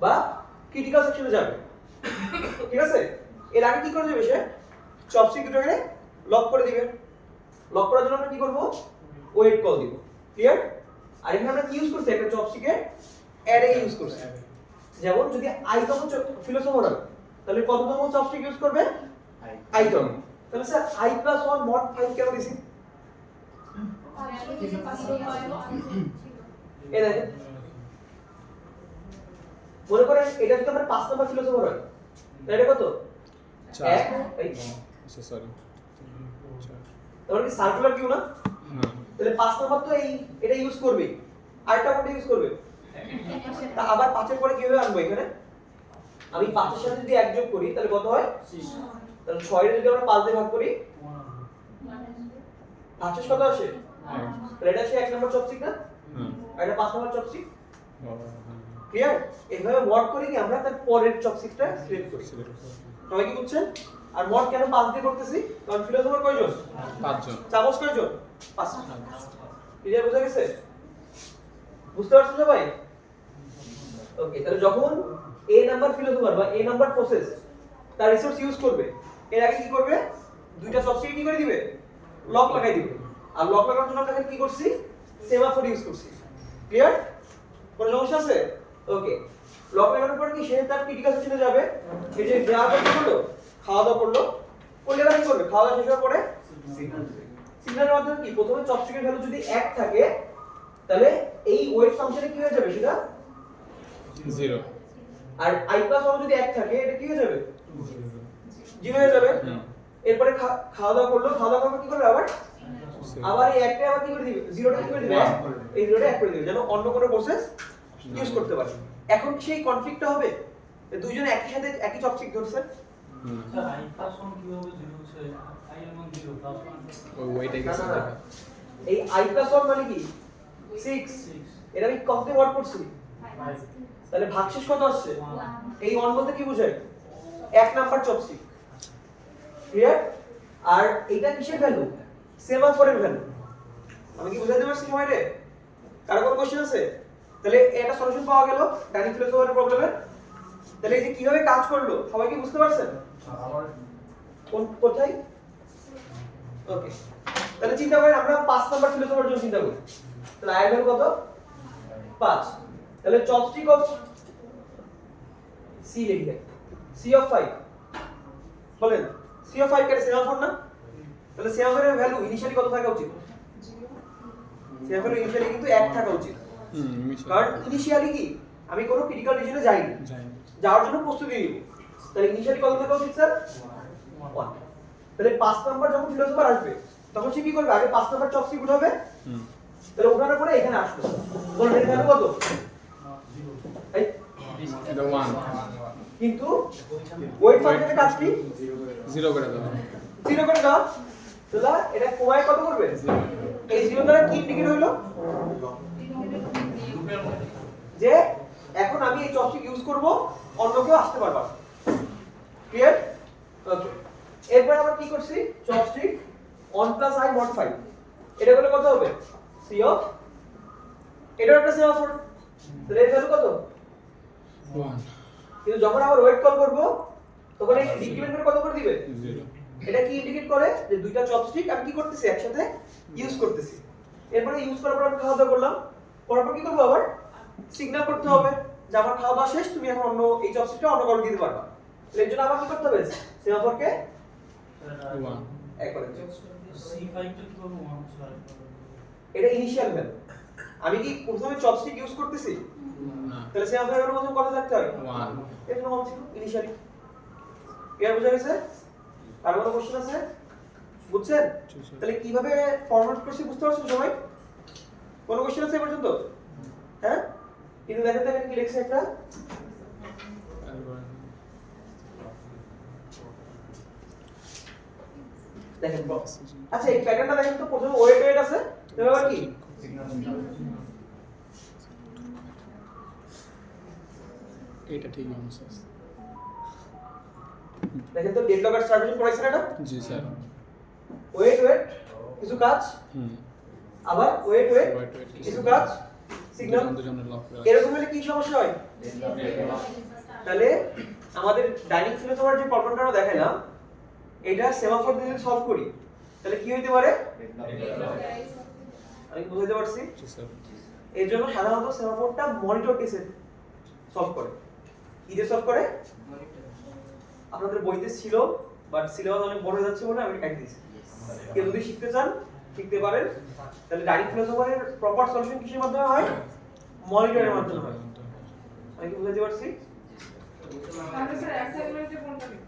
বা ক্রিটিক্যাল সেকশনে যাবে, ঠিক আছে? এর আগে কি করে দেবে সে চপস্টিক দুটোকে লক করে দিবে। লক করার জন্য আমরা কি করব, ওয়েট কল দিব, ক্লিয়ার? আর এখানে আমরা কি ইউজ করছি, একটা চপস্টিকের অ্যারে ইউজ করছি। যেমন যদি আইতম ফিলোসোফার হয় তাহলে কততম চপস্টিক ইউজ করবে, আইতম। তাহলে স্যার i+1 mod 5 কেন দিছি? এই দেখেন, মনে করেন এটা যদি আমরা 5 নাম্বার ফিলোসোফার হয় তাহলে এটা কত, 1 সরি তাহলে কি সার্কুলার কিউ না? তাহলে 5 নাম্বার তো এটা ইউজ করবে, আরেকটা কোনটা ইউজ করবে? তা আবার 5 এর পরে কিভাবে আনবো এখানে? আমি 5 এর সাথে যদি 1 যোগ করি তাহলে কত হয়, 6। তাহলে 6 এর যদি আমরা 5 দিয়ে ভাগ করি 5 কত আসে? তাহলে এটা হচ্ছে 1 নাম্বার চপস্টিক না, আর এটা 5 নাম্বার চপস্টিক, ক্লিয়ার? এইভাবে মড করে কি আমরা তার পরের চপস্টিকটা সিলেক্ট করি। সবাই কি বুঝছেন? আর মড কেন 5 দিয়ে করতেছি, কারণ ফিলোসোফার কয়জন? 5 জন। চামচ কয়জন? 5। ক্লিয়ার, বুঝা গেছে? বুঝতে পারছেন সবাই? ওকে, তাহলে যখন a নাম্বার ফিলোসোফার বা a নাম্বার প্রসেস তার রিসোর্স ইউজ করবে, এর আগে কি করবে, দুইটা চপস্টিক কি করে দিবে, লক লাগাই দিবে। আর লক লাগানোর জন্য আমরা কি করছি, সেমাফোর ইউজ করছি। ক্লিয়ার? কোনো সমস্যা আছে? ওকে, লক লাগানোর পরে কি সে তার ক্রিটিক্যাল সেকশনে যাবে, সে যে যাওয়ার পর কি করলো, খাওয়া দাওয়া করলো, করলে কি করবে, খাওয়া দাওয়া শেষ হওয়ার পরে সিগন্যালের মাধ্যমে কি প্রথমে চপস্টিকের ভ্যালু যদি 1 থাকে তাহলে এই ওয়েট ফাংশনে কি হয়ে যাবে, সেটা 0। আর i+1 যদি 1 থাকে এটা কি হয়ে যাবে, 0 হয়ে যাবে। এরপরে খাওয়া দাওয়া করলো, খাওয়া দাওয়া করে কি করবে, আবার এই একটা আবার কি করে দিবে, 0টা কি করে দিবে, এই 0টা 1 করে দিবে, যেন অন্য কোনো প্রসেস ইউজ করতে পারে। এখন সেই কনফ্লিক্টটা হবে দুইজনে একই সাথে একই চপস্টিক ধরছে, স্যার i+1 কিভাবে 0 হচ্ছে, i এর মান 0 +1 ওই ওইটাই গেছে দেখা। এই i+1 মানে কি 6, এটা আমি কত দিয়ে ওয়ার্ড করছি, 5 তাহলে ভাগশেষ কত আসছে, এই 1 বলতে কি বোঝায়, 1 নাম্বার চপস্টিক, ক্লিয়ার? আর এটা কিসের ভ্যালু, সেমাফোরের ভ্যালু। আমি কি বুঝাতে পারছি সবাইরে? কারো কোনো কোশ্চেন আছে? তাহলে এটা সলিউশন পাওয়া গেল ডাইনিং ফিলোসোফারের প্রবলেমের। তাহলে এই যে কিভাবে কাজ করলো সবাই কি বুঝতে পারছেন? কোথায়? ওকে, তাহলে চিন্তা করেন আমরা 5 নাম্বার ফিলোসোফার জন্য চিন্তা করি, তাহলে আই ভ্যালু কত, 5। তাহলে চপস্টিক অফ সি লিখলে সি অফ 5, বলেন সি অফ 5 কেটে সেমাফোর না, তাহলে সেমাফোরের ভ্যালু ইনিশিয়ালি কত থাকা উচিত, সেমাফোরের ইনিশিয়ালি কিন্তু 1 থাকা উচিত। কারণ ইনিশিয়ালি কি আমি কোনো ক্রিটিক্যাল রিজনে যাইনি, যাওয়ার জন্য প্রস্তুতি নিব, তাহলে ইনিশিয়ালি কত থাকা উচিত স্যার, 1। তাহলে 5 নাম্বার যখন ফিলোসোফার আসবে তখন সে কি করবে, আগে 5 নাম্বার চপস্টিক উঠাবে, তাহলে উঠানোর পরে এখানে আসবে, বলুন এর ভ্যালু কত, 1 কিন্তু ওয়েট ফাংশনের কাজ কি, 0 করে দাও। 0 করে দাও, তাহলে এটা কমায় কত করবে, এই 0 দ্বারা কি ইন্ডিকেট হইলো, যে এখন আমি এই চপস্টিক ইউজ করব, অন্য কেউ আসতে পারবে না। ক্লিয়ার? ওকে, এরপর আমরা কি করছি, chopstick on plus i mod 5, এটা করলে কত হবে, c অফ, এটা একটা সেমাফোর, তাহলে এর ভ্যালু কত, 1 কিন্তু যখন আবার ওয়েট কল করব তখন এই ডিক্রিমেন্ট কত করে দিবে, 0। এটা কি ইন্ডিকেট করে যে দুইটা চপস্টিক আমি কি করতেছি, একসাথে ইউজ করতেছি। এরপরে ইউজ করার পর আমি খাওয়া দাওয়া করলাম, করার পর কি করবো, আবার সিগন্যাল করতে হবে যে আমার খাওয়া দাওয়া শেষ, তুমি এখন অন্য এই চপস্টিকটা অন্য কারো দিতে পারবা। এর জন্য আবার কি করতে হবে, সেমাফোরকে 1 একবার c5 টা কি করব 1 স্যার, এটা ইনিশিয়াল ভ্যালু। আমি কি প্রথমে চপস্টিক ইউজ করতেছি, না তাহলে সেমাফোরের ভ্যালু প্রথমে কত থাকতে হবে, 1। এর জন্য 1 ছিল ইনিশিয়ালি। ক্লিয়ার, বুঝা গেছে? আর কোনো কোশ্চেন আছে, বুঝছেন? তাহলে কিভাবে ফরম্যাট করছি বুঝতে পারছেন সবাই? কোনো কোশ্চেন আছে এ পর্যন্ত? হ্যাঁ, কিন্তু দেখেন দেখেন কি লিখছে একটা, দেখেন আচ্ছা এই প্যাটার্নটা দেখেন তো, প্রথমে ওয়েট আছে, তারপর কি এটা ঠিক আছে। দেখেন তো ডেডলক আর সার্ভিস পড়াইছেন এটা, জি স্যার। ওয়েট কিছু কাজ, আবার ওয়েট কিছু কাজ, সিগন্যাল। দুজনের লক। এরকম হলে কি সমস্যা হয়, তাহলে আমাদের ডাইনিং ফিলোসফার যে প্রবলেমটা আমরা দেখাইলাম এটা সেমাফোর দিয়ে সলভ করি তাহলে কি হইতে পারে আমি বুঝাতে পারছি জি স্যার এর জন্য সাধারণত সেমাফোরটা মনিটর কেসে সলভ করে কি দিয়ে সলভ করে আপনাদের বইতে ছিল বাট সিলেবাস অনেক বড় হয়ে যাচ্ছে বলে আমি কাটি দিয়েছি কেউ যদি শিখতে চান শিখতে পারেন তাহলে ডাইনিং ফিলোসফারের প্রপার সলিউশন কিসের মাধ্যমে হয় মনিটরের মাধ্যমে হয় আমি কি বুঝাতে পারছি তাহলে স্যার অ্যাসাইনমেন্টে কোনটা লিখব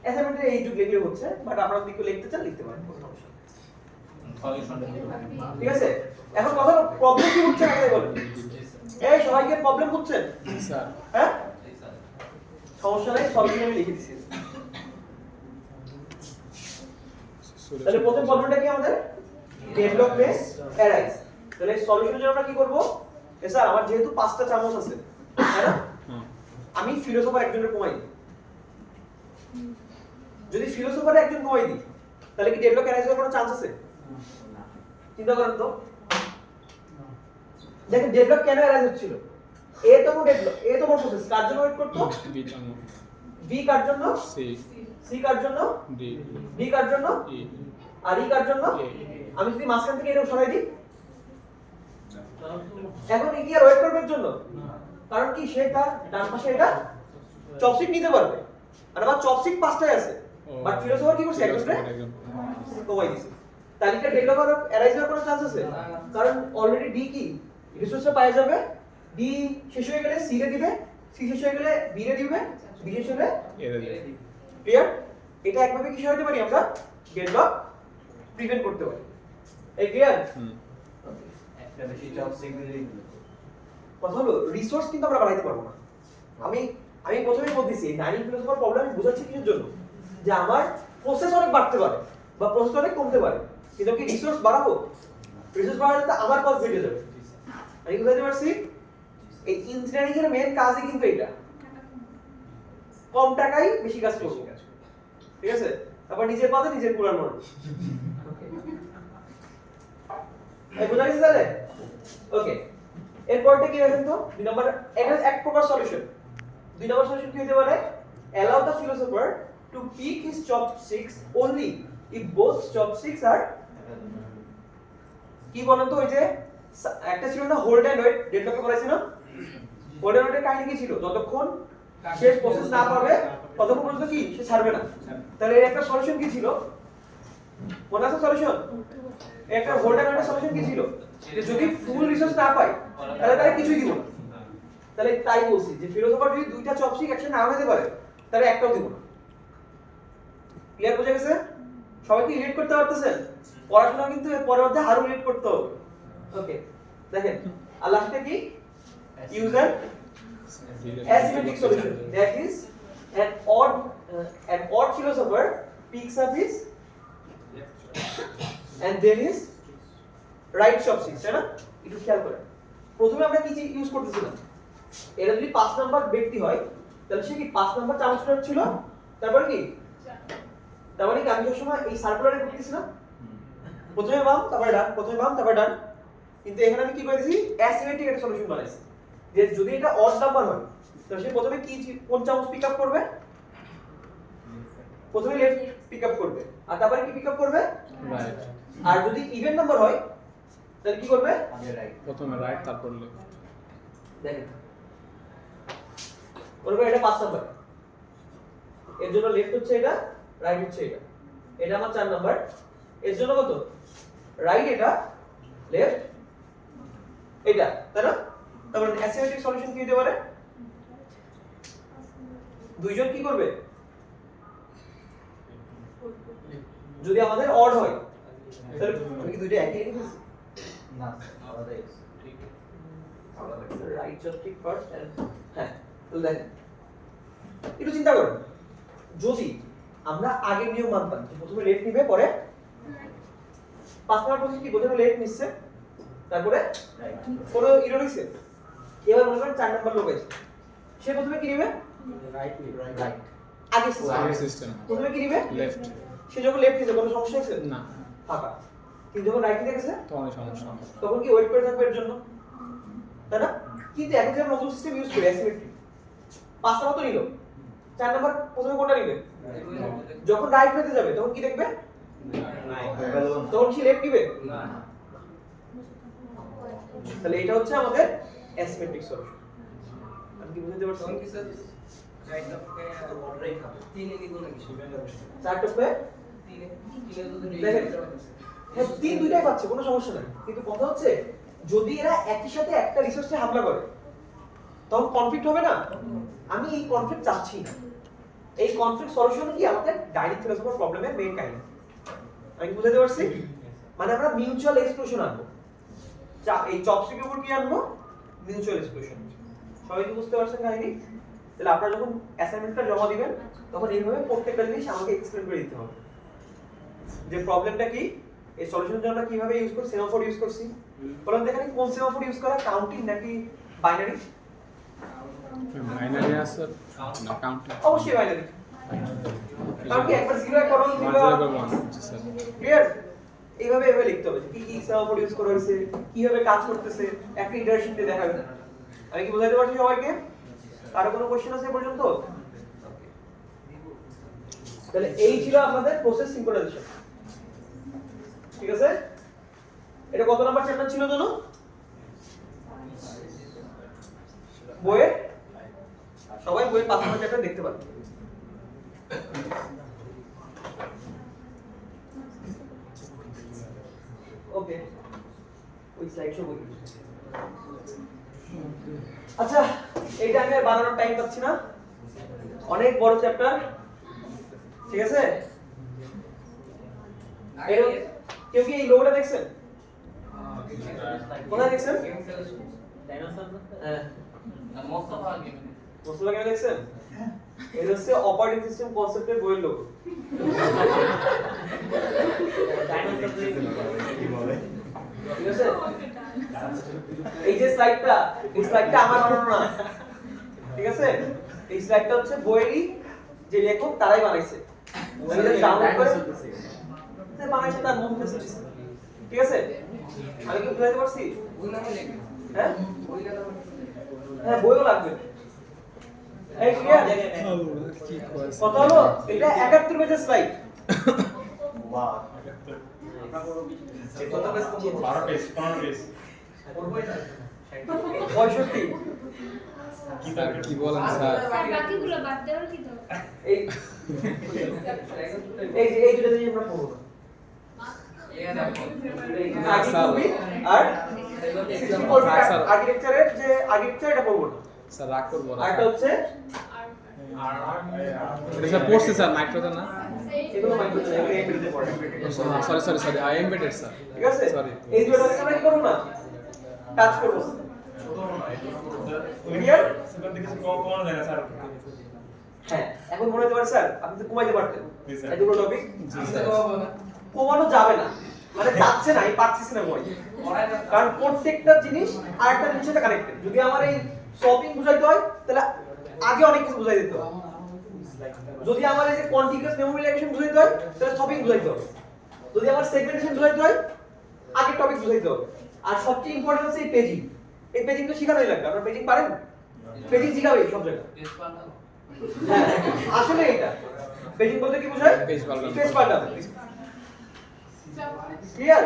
অ্যাসাইনমেন্টে এইটুকু লিখলে হচ্ছে বাট আপনারা যদি কেউ লিখতে চান লিখতে পারেন কোনো সমস্যা নেই। ঠিক আছে এখন কথা হলো প্রবলেম কি হচ্ছে আগে বলেন এই সবাইকে প্রবলেম হচ্ছে স্যার হ্যাঁ সমস্যা নাই সলিউশন আমি লিখে দিছি তাহলে প্রথম প্রবলেমটা কি আমাদের ডেডলক মে অ্যারাইজ তাহলে সলিউশনের জন্য আমরা কি করব স্যার আমার যেহেতু 5টা চামচ আছে তাই না আমি ফিলোসোফার একজনের কমাই দিই যদি ফিলোসোফার একজন কমাই দিই তাহলে কি ডেডলক অ্যারাইজ হওয়ার কোনো চান্স আছে চিন্তা করেন তো দেখেন ডেডলক কেন অ্যারাইজ হচ্ছিল এ তো ডেডলক এ তো প্রসেস কার জন্য ওয়েট করতো বি চামু বি কার জন্য সি সি কার জন্য ডি ডি কার জন্য ই আর ই কার জন্য এ আমি যদি মাঝখান থেকে এটা সরাই দিই এখন কি আর ওয়েট করবে এর জন্য কারণ কি সে তার ডান পাশে এটা চপস্টিক নিতে পারবে আর আবার চপস্টিক পাঁচটায় আছে বাট ফিলোসোফার কি করছে একজনে কমাই দিছে তালিকা ডেডলক আর অ্যারাইজ হওয়ার কোনো চান্স আছে কারণ অলরেডি ডি কি রিসোর্সটা পাওয়া যাবে ডি শেষ হয়ে গেলে সি রে দিবে সি শেষ হয়ে গেলে বি রে দিবে বি শেষ হলে এরা দিয়ে ক্লিয়ার এটা একভাবে কি সরাতে পারি আমরা ডেডলক প্রিভেন্ট করতে পারি এই ক্লিয়ার একটা বেশি জব সিগন্যালিং কথা হলো রিসোর্স কিন্তু আমরা বাড়াইতে পারবো না আমি আমি প্রথমেই বলতেছি ডাইনিং ফিলোসফার প্রবলেম আমি বোঝাচ্ছি কিসের জন্য যে আমার প্রসেস অনেক বাড়তে পারে বা প্রসেস অনেক কমতে পারে কিন্তু কি রিসোর্স বাড়াবো রিসোর্স বাড়ালে তো আমার কস্ট বেড়ে যাবে আমি বুঝাতে পারছি এই ইঞ্জিনিয়ারিং এর মেইন কাজই কিন্তু এটা কম টাকায় বেশি কাজ করবো ঠিক আছে তারপর নিজের পাতে নিজের কুড়ান মারবো এই বুঝা গেছে তাহলে ওকে এরপরটা কি দেখেন তো দুই নাম্বার এটা এক প্রকার সলিউশন দুই নাম্বার সলিউশন কি হতে পারে allow the philosopher to pick his chopsticks only if both chopsticks are কি বলেন তো ওই যে একটা ছিল না হোল্ড এন্ড ওয়েট ডেডলকে বলেছি না হোল্ড এন্ড ওয়েটের কাহিনী কি ছিল যতক্ষণ সে প্রসেস না পাবে ততক্ষণ পর্যন্ত কি সে ছাড়বে না তাহলে এর একটা সলিউশন কি ছিল মনে আছে সলিউশন একটা হোল্ড এন্ড ওয়েটের সলিউশন কি ছিল যে যদি ফুল রিসোর্স না পাই তাহলে তারা কিছুই দিব না তাহলে তাই বলছি যে ফিলোসোফার যদি দুইটা চপস্টিক একসাথে না হতে পারে তাহলে একটাও দিব না ক্লিয়ার বোঝা গেছে সবাই কি রিলেট করতে পারতেছেন পড়াশোনা কিন্তু এর পরের অধ্যায়ে আরো রিলেট করতে হবে ওকে দেখেন আর লাস্টে কি use an asymmetric solution that is an odd philosopher picks up his and then his right chopsticks তাই না একটু খেয়াল করেন প্রথমে আমরা কি ইউজ করতেছিলাম এটা যদি 5 নাম্বার ব্যক্তি হয় তাহলে সে কি 5 নাম্বার চামচ ছিল তারপর কি তার মানে কি আমি সবসময় এই সার্কুলারে করতেছিলাম প্রথমে বাম তারপর ডান প্রথমে বাম তারপর ডান কিন্তু এখানে আমি কি করেছি অ্যাসিমেট্রিক একটা সলিউশন বানাইছি যে যদি এটা অড নাম্বার হয় তাহলে সে প্রথমে কি কোন চামচ পিক আপ করবে প্রথমে লেফট পিক আপ করবে আর তারপরে কি পিক আপ করবে রাইট আর যদি ইভেন নাম্বার হয় তাহলে কি করবে আগে রাইট প্রথমে রাইট তারপর লেফট দেখেন বলবে এটা 5 নাম্বার এর জন্য লেফট হচ্ছে এটা রাইট হচ্ছে এটা এটা আমার 4 নাম্বার এর জন্য কত রাইট এটা লেফট এটা তাই না তারপর অ্যাসিমেট্রিক সলিউশন কি হতে পারে দুইজন কি করবে যদি আমাদের অড হয় তাহলে আমি কি দুইটা একই লিখেছি না আলাদা ঠিক রাইট চপস্টিক ফার্স্ট এন্ড হ্যাঁ তাহলে দেখেন একটু চিন্তা করুন যদি আমরা আগের নিয়ম মানতাম যে প্রথমে লেফট নিবে পরে 5 নাম্বার প্রসেস কি প্রথমে লেফট নিচ্ছে তারপরে রাইট কোনো ইরো নিচ্ছে এবার মনে করেন 4 নাম্বার লোক আছে সে প্রথমে কি নিবে রাইট রাইট আগে আগের সিস্টেম প্রথমে কি নিবে লেফট সে যখন লেফট নিছে কোনো সমস্যা আছে না ফাঁকা কিন্তু যখন রাইট নিতে গেছে তখন সমস্যা তখন কি ওয়েট করে থাকবে এর জন্য তাই না কিন্তু এখন যে আমরা নতুন সিস্টেম ইউজ করি অ্যাসিমেট্রিক 5টা মতো নিল 4 নাম্বার প্রথমে কোনটা নিবে যখন রাইট হতে যাবে তখন কি দেখবে তখন কি লেফট নিবে তাহলে এটা হচ্ছে আমাদের অ্যাসিমেট্রিক সলিউশন আমি কি বুঝাতে পারছি কি স্যার রাইট আপকে অর্ডারই খাবে 3 এ দিব নাকি 4 টপে 3 এ যদি দেখেন হ্যাঁ 3 দুইটাই পাচ্ছে কোনো সমস্যা নাই কিন্তু কথা হচ্ছে যদি এরা একই সাথে একটা রিসোর্সে হামলা করে তখন কনফ্লিক্ট হবে না আমি এই কনফ্লিক্ট চাচ্ছি না এই কনফ্লিক্ট সলিউশন কি আমাদের ডাইরেক্ট ফিলোসফার প্রবলেমের মেইন কাহিনী আমি বুঝাতে পারছি মানে আমরা মিউচুয়াল এক্সক্লুশন আনবো এই চপস্টিকের উপর কি আনবো মিউচুয়াল এক্সক্লুশন সবাই কি বুঝতে পারছেন কাহিনী তাহলে আপনারা যখন অ্যাসাইনমেন্টটা জমা দিবেন তখন এইভাবে প্রত্যেকটা জিনিস আমাকে এক্সপ্লেন করে দিতে হবে যে প্রবলেমটা কি এই সলিউশনের জন্য আমরা কিভাবে ইউজ করছি সেমাফোর ইউজ করছি বলেন তো এখানে কোন সেমাফোর ইউজ করা কাউন্টিং নাকি বাইনারি বাইনারি আছে না কাউন্টিং অবশ্যই বাইনারি কারণ কি একবার 0 এ করো 1 জি স্যার ক্লিয়ার এইভাবে এভাবে লিখতে হবে যে কি কি সেমাফোর ইউজ করা হয়েছে কিভাবে কাজ করতেছে একটা ইটারেশন দিয়ে দেখাবেন আমি কি বোঝাতে পারছি সবাইকে কারো কোনো কোশ্চেন আছে এ পর্যন্ত তাহলে এই ছিল আমাদের প্রসেস সিনক্রোনাইজেশন ঠিক আছে এটা কত নাম্বার চ্যাপ্টার ছিল জানো বইয়ের সবাই বইয়ের 5 নাম্বার চ্যাপ্টার দেখতে পারেন ওকে ওই স্লাইড শো বই আচ্ছা এইটা আমি আর বানানোর টাইম পাচ্ছি না অনেক বড় চ্যাপ্টার ঠিক আছে কেউ কি এই লোগোটা দেখছেন কোথায় দেখছেন হ্যাঁ মোস্তফা আগে মোস্তফা কেন দেখছেন এটা হচ্ছে অপারেটিং সিস্টেম কনসেপ্টের বইয়ের লোগো ঠিক আছে এই যে স্লাইডটা এই স্লাইডটা আমার বানানো না ঠিক আছে এই স্লাইডটা হচ্ছে বইয়েরই যে লেখক তারাই বানাইছে ডাউনলোড করে বানাইছে তার মন থেকে ঠিক আছে আমি কি বুঝাতে পারছি হ্যাঁ হ্যাঁ বইও লাগবে এই ক্লিয়ার কত হলো এটা 71 পেজের স্লাইড বাহ কত পেজ কম 12 পেজ 15 পেজ 65 স্যার কি বলেন স্যার বাকিগুলো বাদ দেওয়ার কি দরকার এই এই দুটো জিনিস আমরা পড়ব আর আর্কিটেকচারের যে আর্কিটেকচার এটা পড়ব না স্যার রাগ করব না আরটা হচ্ছে এটা স্যার পড়ছে স্যার মাইক্রোতে না এগুলো মাইক্রোতে এগুলো এমবেডেড পড়ে সরি আই এমবেডেড স্যার ঠিক আছে সরি এই দুটো আমরা কি করব না টাচ করব ক্লিয়ার হ্যাঁ এখন মনে হতে পারে স্যার আপনি তো কমাইতে পারতেন এই দুটো টপিক কমানো যাবে না মানে যাচ্ছে না এই পারছিস না কমাই কারণ প্রত্যেকটা জিনিস আরেকটা জিনিসের সাথে কানেক্টেড যদি আমার এই শপিং বুঝাইতে হয় তাহলে আগে অনেক কিছু বুঝাই দিতে হবে যদি আমার এই যে কন্টিনিউয়াস মেমোরি লোকেশন বুঝাইতে হয় তাহলে শপিং বুঝাইতে হবে যদি আমার সেগমেন্টেশন বুঝাইতে হয় আগে টপিক বুঝাইতে হবে আর সবচেয়ে ইম্পর্টেন্ট হচ্ছে এই পেজিং তো শেখানোই লাগবে আপনারা পেজিং পারেন পেজিং শিখাবে সব জায়গায় হ্যাঁ আসলে এটা পেজিং বলতে কি বোঝায় পেজ পাল্টানো। পেজ পাল্টানো ক্লিয়ার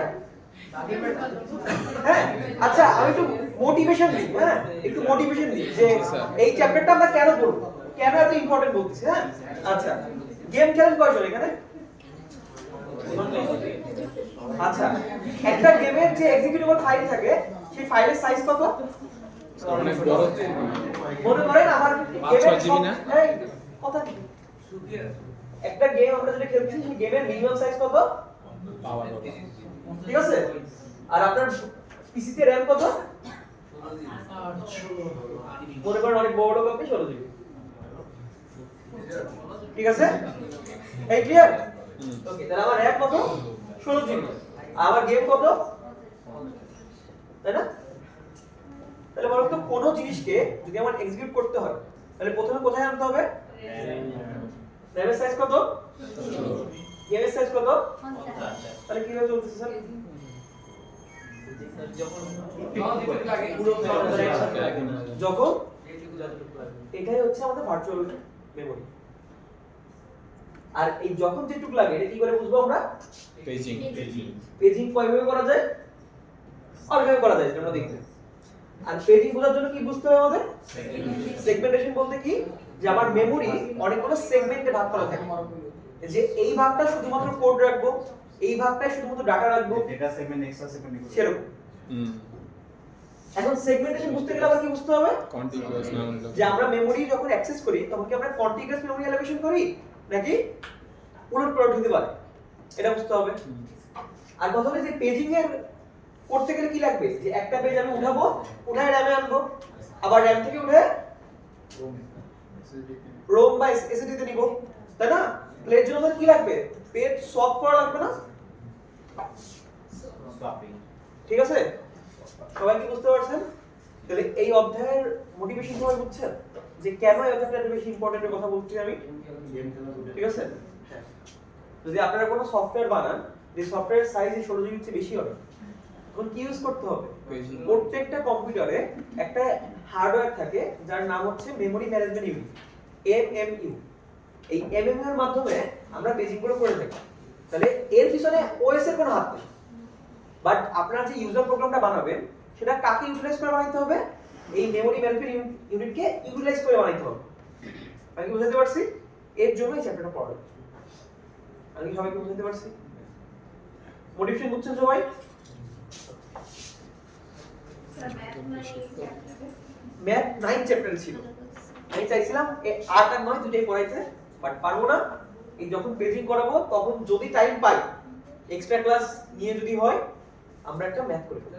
হ্যাঁ আচ্ছা আমি একটু মোটিভেশন দিই হ্যাঁ একটু মোটিভেশন দিই যে স্যার। এই চ্যাপ্টারটা আমরা কেন পড়ব কেন এত ইম্পর্টেন্ট বলতেছি হ্যাঁ আচ্ছা গেম খেলেন কয়জন এখানে আচ্ছা একটা গেমের যে এক্সিকিউটেবল ফাইল থাকে সেই ফাইলের সাইজ কত অনেক বড় মনে করেন আমার 5-6 GB না? এই কথা কি একটা গেম আমরা যেটা খেলছি সেই গেমের মিনিমাম সাইজ কত পাওয়ার ঠিক আছে আর আপনার পিসিতে র‍্যাম কত মনে করেন অনেক বড় কপি 16 জিবি ঠিক আছে এই ক্লিয়ার ওকে তাহলে আমার র‍্যাম কত 16 জিবি আমার গেম কত তাই না তাহলে বলুন তো কোন জিনিসকে যদি আমার এক্সিকিউট করতে হয় তাহলে প্রথমে কোথায় আনতে হবে র‍্যামের সাইজ কত গেমের সাইজ কত তাহলে কিভাবে চলতেছে স্যার যখন পুরো যখন যেটুকু যতটুকু লাগবে এটাই হচ্ছে আমাদের ভার্চুয়াল মেমরি। আর এই যখন যেটুকু লাগে এটা কি করে বুঝবো আমরা? পেজিং পেজিং কিভাবে করা যায়? অনেকভাবে করা যায় যেটা আমরা দেখব। আর পেজিং বোঝার জন্য কি বুঝতে হবে আমাদের? সেগমেন্টেশন বলতে কি, যে আমার মেমরি অনেকগুলো সেগমেন্টে ভাগ করা থাকে, যে এই ভাগটা শুধুমাত্র কোড রাখবো, এই ভাগটায় শুধুমাত্র ডাটা রাখবো, ডেটা সেগমেন্ট এক্সট্রা সেগমেন্ট সেরকম। এখন সেগমেন্টেশন বুঝতে গেলে আবার কি বুঝতে হবে? কন্টিনিউয়াস না হলো যে আমরা মেমরি যখন অ্যাক্সেস করি তখন কি আমরা কন্টিনিউয়াস মেমরি অ্যালোকেশন করি নাকি উলট পালট হতে পারে, এটা বুঝতে হবে। আর কথা হলো যে পেজিং এর করতে গেলে কি লাগবে, যে একটা পেজ আমি উঠাবো, উঠায় র‍্যামে আনবো, আবার র‍্যাম থেকে উঠে রোম বা এসএসডি তে নিব, তাই না? তাহলে এর জন্য আমাদের কি লাগবে? পেজ সলভ করা লাগবে না? সোয়াপিং। ঠিক আছে, সবাই কি বুঝতে পারছেন? তাহলে এই অধ্যায়ের মোটিভেশন সবাই বুঝছেন যে কেন এই অধ্যায়টা এত বেশি ইম্পর্টেন্ট কথা বলছি আমি? ঠিক আছে, যদি আপনারা কোনো সফটওয়্যার বানান, যে সফটওয়্যার সাইজ 16 জিবির চেয়ে বেশি হবে, তখন কি ইউজ করতে হবে? প্রত্যেকটা কম্পিউটারে একটা হার্ডওয়্যার থাকে যার নাম হচ্ছে মেমরি ম্যানেজমেন্ট ইউনিট, এমএমইউ। এই এমএমইউ এর মাধ্যমে আমরা পেজিংগুলো করে থাকি। তাহলে এর পিছনে ওএস এর কোনো হাত নেই, বাট আপনারা যে ইউজার প্রোগ্রামটা বানাবেন সেটা কাকে ইউটিলাইজ করে বানাইতে হবে? এই মেমরি ম্যানেজমেন্ট ইউনিটকে ইউটিলাইজ করে বানাইতে হবে। আমি কি বুঝাতে পারছি? এর জন্য এই চ্যাপ্টারটা পড়া। আমি কি সবাইকে বুঝাতে পারছি? মোটিভেশন বুঝছেন সবাই? ম্যাথ 9 চ্যাপ্টার ছিল, আমি চাইছিলাম 8 আর 9 দুটোই পড়াইতে, বাট পারবো না। এই যখন পেজিং করাবো তখন যদি টাইম পাই, এক্সট্রা ক্লাস নিয়ে যদি হয়, আমরা একটা ম্যাথ করে ফেলবো।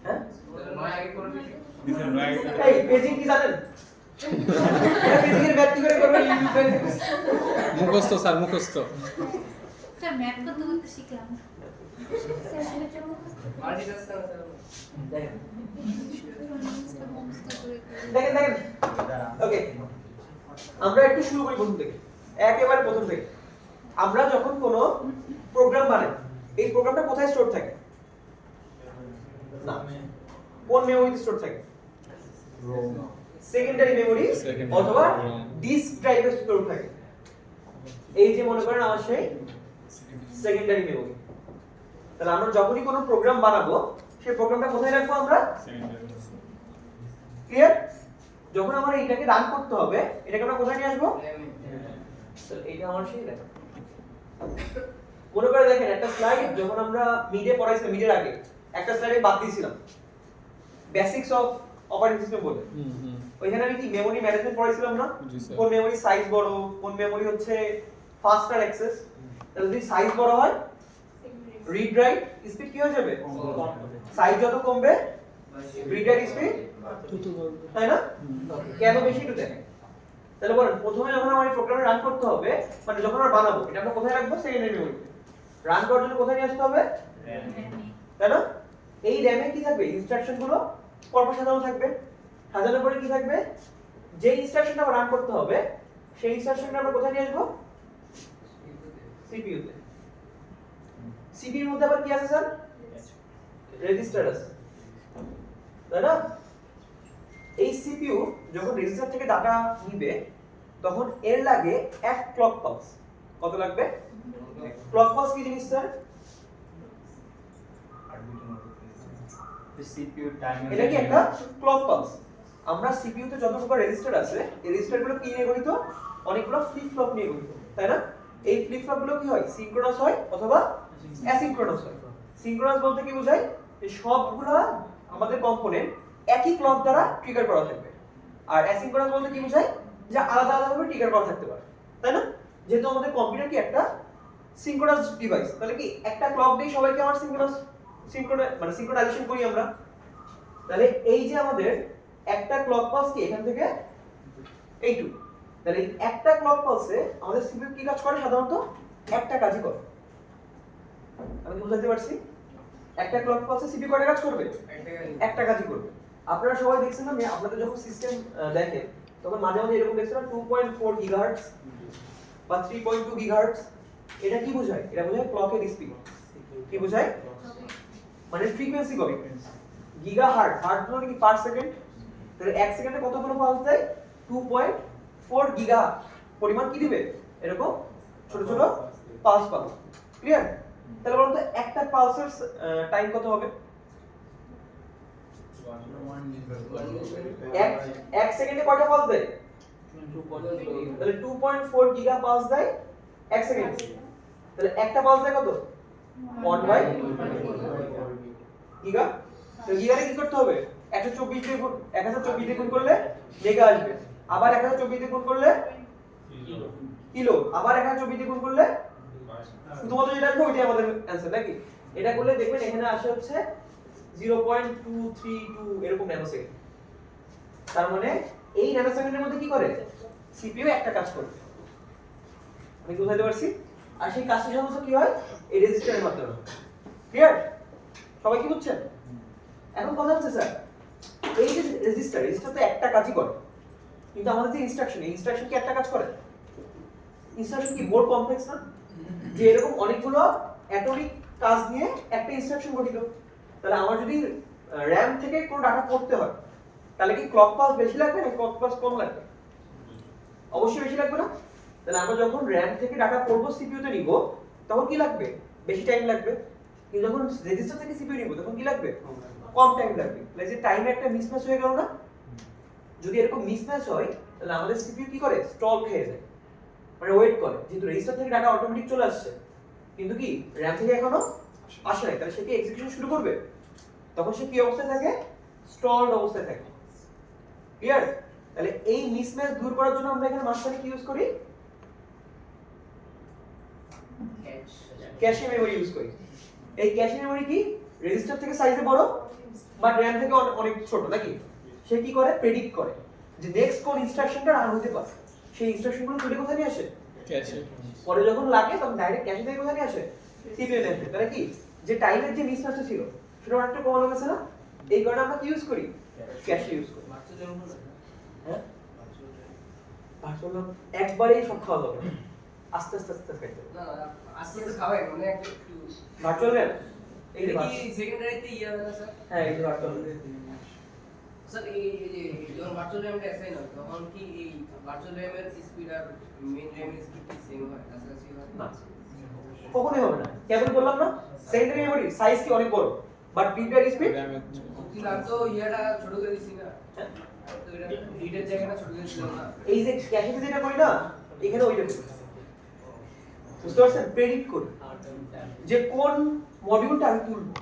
হ্যাঁ, এই পেজিং কি জানেন? পেজিং এর ম্যাথ কি করে করবেন? মুখস্থ স্যার, মুখস্থ। স্যার ম্যাথ করতে করতে শিখলাম। দেখেন দেখেন দেখেন, ওকে, আমরা একটু শুরু করি প্রথম থেকে, একেবারে প্রথম থেকে। আমরা যখন কোনো প্রোগ্রাম বানাই, এই প্রোগ্রামটা কোথায় স্টোর থাকে? না, কোন মেমরিতে স্টোর থাকে? সেকেন্ডারি মেমরি অথবা ডিস্ক ড্রাইভে স্টোর থাকে। এই যে মনে করেন আমার সেই সেকেন্ডারি মেমরি। তাহলে আমরা যখনই কোনো প্রোগ্রাম বানাবো, সেই প্রোগ্রামটা কোথায় রাখবো আমরা? ক্লিয়ার? যখন আমরা এটাকে রান করতে হবে, এটাকে আমরা কোথায় নিয়ে আসবো? তাহলে এটা আমার সেই লেখা। মনে করে দেখেন একটা স্লাইড যখন আমরা মিডে পড়াইছিলাম, মিডের আগে একটা স্লাইডে বাদ দিয়েছিলাম বেসিক্স অফ অপারেটিং সিস্টেম বলে। ওইখানে আমি কি মেমরি ম্যানেজমেন্ট পড়াইছিলাম না? কোন মেমরি সাইজ বড়, কোন মেমরি হচ্ছে ফাস্টার অ্যাক্সেস। তাহলে যদি সাইজ বড় হয়, রিড রাইট স্পিড কি হয়ে যাবে? সাইজ যত কমবে, রিড রাইট স্পিড তাই না? কেন বেশি একটু দেখেন। তাহলে বলেন, প্রথমে যখন আমার এই প্রোগ্রামে রান করতে হবে, মানে যখন আমরা বানাবো, এটা আমরা কোথায় রাখবো? সেকেন্ডারি মেমরিতে। রান করার জন্য কোথায় নিয়ে আসতে হবে? তাই না? এই র‍্যামে কি থাকবে? ইনস্ট্রাকশন গুলো পরপর সাজানো থাকবে। সাজানোর পরে কি থাকবে? যে ইনস্ট্রাকশনটা আমরা রান করতে হবে, সেই ইনস্ট্রাকশনটা আমরা কোথায় নিয়ে আসবো? সিপিইউ তে। সিপিইউর মধ্যে আবার কি আছে স্যার? রেজিস্টার আছে, তাই না? এই সিপিইউ যখন রেজিস্টার থেকে ডাটা নিবে, তখন এর লাগে এক ক্লক পালস। কত লাগবে? ক্লক পালস কি জিনিস স্যার? CPU timer. এটা কি একটা ক্লক পালস। আমরা সিপিইউ তে যত প্রকার রেজিস্টার আছে, এই রেজিস্টারগুলো কি নিয়ে গঠিত? অনেকগুলো ফ্লিপ ফ্লপ নিয়ে গঠিত, তাই না? এই ফ্লিপ ফ্লপ গুলো কি হয়? সিনক্রোনাস হয় অথবা অ্যাসিনক্রোনাস হয়। সিনক্রোনাস বলতে কি বোঝায়? যে সবগুলা আমাদের কম্পোনেন্ট একই ক্লক দ্বারা ট্রিগার করা থাকবে। আর অ্যাসিনক্রোনাস বলতে কি বোঝায়? যে আলাদা আলাদাভাবে ট্রিগার করা থাকতে পারে, তাই না? যেহেতু আমাদের কম্পিউটার কি একটা সিনক্রোনাস ডিভাইস, তাহলে কি একটা ক্লক দিয়ে সবাইকে আমার মানে সিনক্রোনাইজেশন করি আমরা। তাহলে এই যে আমাদের একটা ক্লক পালস কি এখান থেকে এইটুকু, তাহলে একটা ক্লক পালসে আমাদের সিপিইউ কি কাজ করে? সাধারণত একটা কাজই করে। আমি কি বুঝাতে পারছি? একটা ক্লক পালসে সিপিইউ কয়টা কাজ করবে? একটা কাজই করবে। আপনারা সবাই দেখছেন না, আপনাদের যখন সিস্টেম দেখেন, তখন মাঝে মাঝে এরকম দেখছেন 2.4 গিগাহার্টজ বা 3.2 গিগাহার্টজ। এটা কি বোঝায়? এটা বোঝায় ক্লকের স্পিড। কি বোঝায়? মানে ফ্রিকোয়েন্সি কত গিগাহার্টজ হার্টজ মানে কি পার সেকেন্ড তাহলে 1 সেকেন্ডে কতগুলো পালস দেয় 2.4 গিগা পরিমাণ কি দিবে এরকম ছোট ছোট পালস পাবো ক্লিয়ার তাহলে বলুন তো একটা পালসের টাইম কত হবে এক সেকেন্ডে কয়টা পালস দেয় তাহলে 2.4 গিগা পালস দেয় এক সেকেন্ডে তাহলে একটা পালস দেয় কত 1/4 গিগা তো গিগারে কি করতে হবে 124 দিয়ে গুণ 1024 দিয়ে গুণ করলে মেগা আসবে আবার 1024 দিয়ে গুণ করলে কিলো আবার 1024 দিয়ে গুণ করলে শুধুমাত্র যেটা আসবে ওইটাই আমাদের অ্যানসার নাকি এটা করলে দেখবেন এখানে আসে হচ্ছে 0.232 এরকম ন্যানোসেকেন্ড তার মানে এই ন্যানোসেকেন্ডের মধ্যে কি করে সিপিইউ একটা কাজ করে আমি কি বুঝাতে পারছি আর সেই কাজটা সাধারণত কি হয় এই রেজিস্টারের মাধ্যমে ক্লিয়ার সবাই কি বুঝছেন এখন কথা হচ্ছে স্যার এই যে রেজিস্টার তো একটা কাজই করে কিন্তু আমাদের যে ইনস্ট্রাকশন কি একটা কাজ করে ইনস্ট্রাকশন কি মোর কমপ্লেক্স না যে এরকম অনেকগুলো অ্যাটমিক কাজ নিয়ে একটা ইনস্ট্রাকশন গঠিত তাহলে আমার যদি র‍্যাম থেকে কোনো ডাটা পড়তে হয় তাহলে কি ক্লক পালস বেশি লাগবে না ক্লক পালস কম লাগবে অবশ্যই বেশি লাগবে না তাহলে আমরা যখন র‍্যাম থেকে ডাটা পড়বো সিপিইউ তে নিব তখন কি লাগবে বেশি টাইম লাগবে কিন্তু যখন রেজিস্টার থেকে সিপিইউ নিব তখন কি লাগবে কম টাইম লাগবে তাহলে যে টাইমে একটা মিসম্যাচ হয়ে গেল না যদি এরকম মিসম্যাচ হয় তাহলে আমাদের সিপিইউ কি করে স্টল খেয়ে যায় মানে ওয়েট করে যেহেতু রেজিস্টার থেকে ডাটা অটোমেটিক চলে আসছে কিন্তু কি র‍্যাম থেকে এখনো আসে নাই তাহলে সে কি এক্সিকিউশন শুরু করবে তখন সে কি অবস্থায় থাকে স্টলড অবস্থায় থাকে ক্লিয়ার তাহলে এই মিসম্যাচ দূর করার জন্য আমরা এখানে মাঝখানে কি ইউজ করি ক্যাশে মেমরি ইউজ করি এই ক্যাশে মেমরি কি রেজিস্টার থেকে সাইজে বড় বাট র‍্যাম থেকে অনেক ছোট নাকি সে কি করে প্রেডিক্ট করে যে নেক্সট কোন ইনস্ট্রাকশনটা রান হতে পারে সেই ইনস্ট্রাকশনগুলো তুলে কোথায় নিয়ে আসে ক্যাশে পরে যখন লাগে তখন ডাইরেক্ট ক্যাশে থেকে কোথায় নিয়ে আসে সিপিইউ তে তাহলে কি যে টাইমের যে মিসম্যাচটা ছিল সেটা অনেকটা কমানো গেছে না এই কারণে আমরা কি ইউজ করি ক্যাশে ইউজ করি হ্যাঁ ভার্চুয়াল একবারেই সব খাওয়া যাবে আস্তে আস্তে আস্তে খাইতে হবে না আস্তে আস্তে খাওয়াই মানে একটু ভার্চুয়াল র্যাম এই এটা কি সেকেন্ডারিতে ইয়া হয় না স্যার হ্যাঁ এই ভার্চুয়াল স্যার এই যে যখন ভার্চুয়াল র্যামটা অ্যাসাইন হয় তখন কি এই ভার্চুয়াল র্যামের স্পিড আর মেইন র্যামের স্পিড কি সেম হয় কাছাকাছি হয় না কখনোই হবে না কেবল বললাম না সেকেন্ডারি মেমরি সাইজ কি অনেক বড় বাট বিট স্পিড র্যামের কিন্তু আমি তো ইয়াটা ছোট করে দিছি না তো এটা রিডের জায়গাটা ছোট করে দিলাম না এই যে ক্যাশে যেটা করি না এখানে ওইটা করি বুঝতে পারছেন প্রেডিক্ট করি যে কোন মডিউলটা আমি তুলবো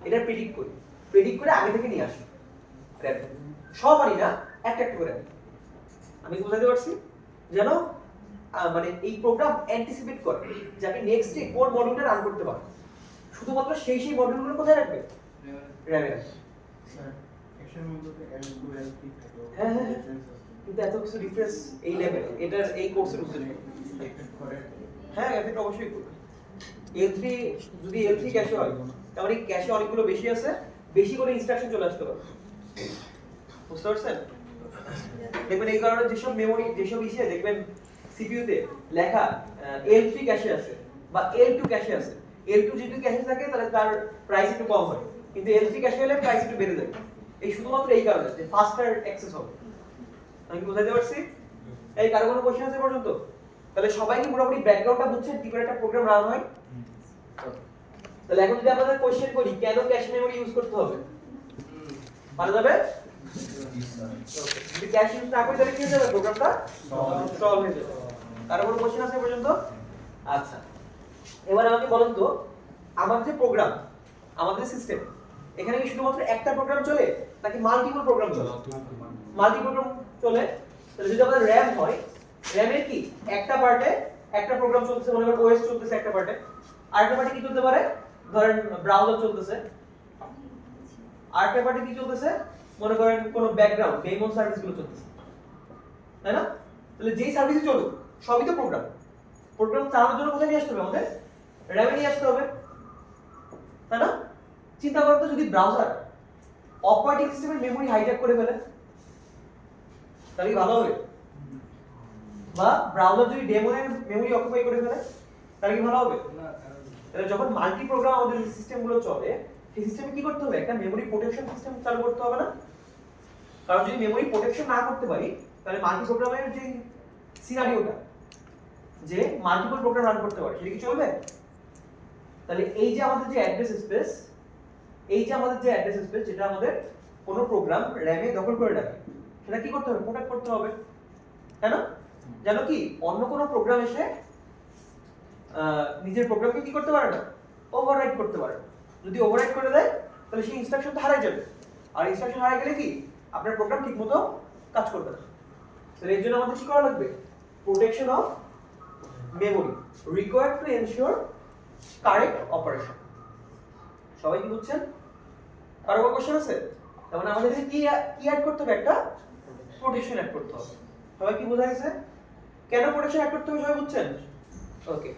এটা প্রেডিক্ট করে আগে থেকে নিয়ে আসি র‍্যাম সবারই না একটা একটা করে আমি বুঝাতে পারছি যেন মানে এই প্রোগ্রাম অ্যান্টিসিপেট করে যে আপনি নেক্সট ডে কোন মডিউলটা রান করতে পারবেন শুধুমাত্র সেই মডিউলগুলো কোথায় রাখবে র‍্যামে রাখবে স্যার এর মধ্যে L2 L3 থাকে হ্যাঁ হ্যাঁ কিন্তু এত কিছু ডিফারেন্স এই লেভেল এটার এই কোর্সের উদ্দেশ্য করে হ্যাঁ এফেক্ট অবশ্যই করবে L3 যদি L3 ক্যাশে হয় তাহলে ক্যাশে অনেকগুলো বেশি আছে বেশি করে ইনস্ট্রাকশন চলে আসতে পারে বুঝতে পারছেন দেখবেন এই কারণে যেসব মেমরি যেসব ইসে দেখবেন সিপিইউ তে লেখা L3 ক্যাশে আছে বা L2 ক্যাশে আছে L2 যদি ক্যাশে থাকে তাহলে তার প্রাইস একটু কম হয় কিন্তু L3 ক্যাশে হলে প্রাইস একটু বেড়ে যায় এই শুধুমাত্র এই কারণে যে ফাস্টার অ্যাক্সেস হবে আমি বুঝাতে পারছি এই কারো কোনো কোশ্চেন আছে পর্যন্ত তাহলে সবাই কি মোটামুটি ব্যাকগ্রাউন্ডটা বুঝছেন কি করে একটা প্রোগ্রাম রান হয় তাহলে এখন যদি আমরা কোশ্চেন করি কেন ক্যাশে মেমরি ইউজ করতে হবে পারা যাবে যদি ক্যাশে ইউজ না করি তাহলে কি হয়ে যাবে প্রোগ্রামটা স্টল হয়ে যাবে কারো কোনো কোশ্চেন আছে পর্যন্ত আচ্ছা এবার আমাকে বলুন তো আমাদের যে প্রোগ্রাম আমাদের সিস্টেম এখানে কি শুধুমাত্র একটা প্রোগ্রাম চলে নাকি মাল্টিপল প্রোগ্রাম চলে মাল্টি প্রোগ্রাম চলে তাহলে যদি আমাদের র‍্যাম হয় র‍্যামের কি একটা পার্টে একটা প্রোগ্রাম চলতেছে মনে করেন ওএস চলতেছে একটা পার্টে আরেকটা পার্টে কি চলতে পারে ধরেন ব্রাউজার চলতেছে আরেকটা পার্টে কি চলতেছে মনে করেন কোন ব্যাকগ্রাউন্ড ডেমন সার্ভিসগুলো চলতেছে তাই না তাহলে যেই সার্ভিসই চলুক সবই তো প্রোগ্রাম চালানোর জন্য কোথায় নিয়ে আসতে হবে আমাদের র‍্যামে নিয়ে আসতে হবে তাই না চিন্তা করো তো যদি ব্রাউজার অপারেটিং সিস্টেমের মেমরি হাইজ্যাক করে ফেলে তাহলে ভালো হবে বা ব্রাউজার যদি ডেমনের মেমরি অকুপাই করে ফেলে তাহলে কি ভালো হবে না তাহলে যখন মাল্টি প্রোগ্রাম আমাদের সিস্টেমগুলো চলে সেই সিস্টেমে কি করতে হবে, একটা মেমরি প্রোটেকশন সিস্টেম চালু করতে হবে না? কারণ যদি মেমরি প্রোটেকশন না করতে পারি তাহলে মাল্টি প্রোগ্রামের যে সিনারিওটা, যে মাল্টিপল প্রোগ্রাম রান করতে পারে, সেটা কি চলবে? তাহলে এই যে আমাদের যে অ্যাড্রেস স্পেস, যেটা আমাদের কোনো প্রোগ্রাম র‍্যামে দখল করে রাখে, সেটা কি করতে হবে, প্রোটেক্ট করতে হবে, তাই না? জানো কি অন্য কোনো প্রোগ্রাম এসে নিজের প্রোগ্রামকে কি করতে পারে না, ওভাররাইট করতে পারে না। যদি ওভাররাইট করে দেয় তাহলে সেই ইনস্ট্রাকশনটা হারিয়ে যাবে, আর ইনস্ট্রাকশন হারিয়ে গেলে কি আপনার প্রোগ্রাম ঠিকমতো কাজ করবে না। তাহলে এর জন্য আমাদের কি করা লাগবে, protection of memory required to ensure correct operation. সবাই কি বুঝছেন? কারো কোনো কোশ্চেন আছে? তার মানে আমাদের কি অ্যাড করতে হবে, একটা প্রোটেকশন অ্যাড করতে হবে। সবাই কি বোঝা গেছে? কেন প্রোটেকশন অ্যাড করতে হবে সবাই বুঝছেন? ওকে।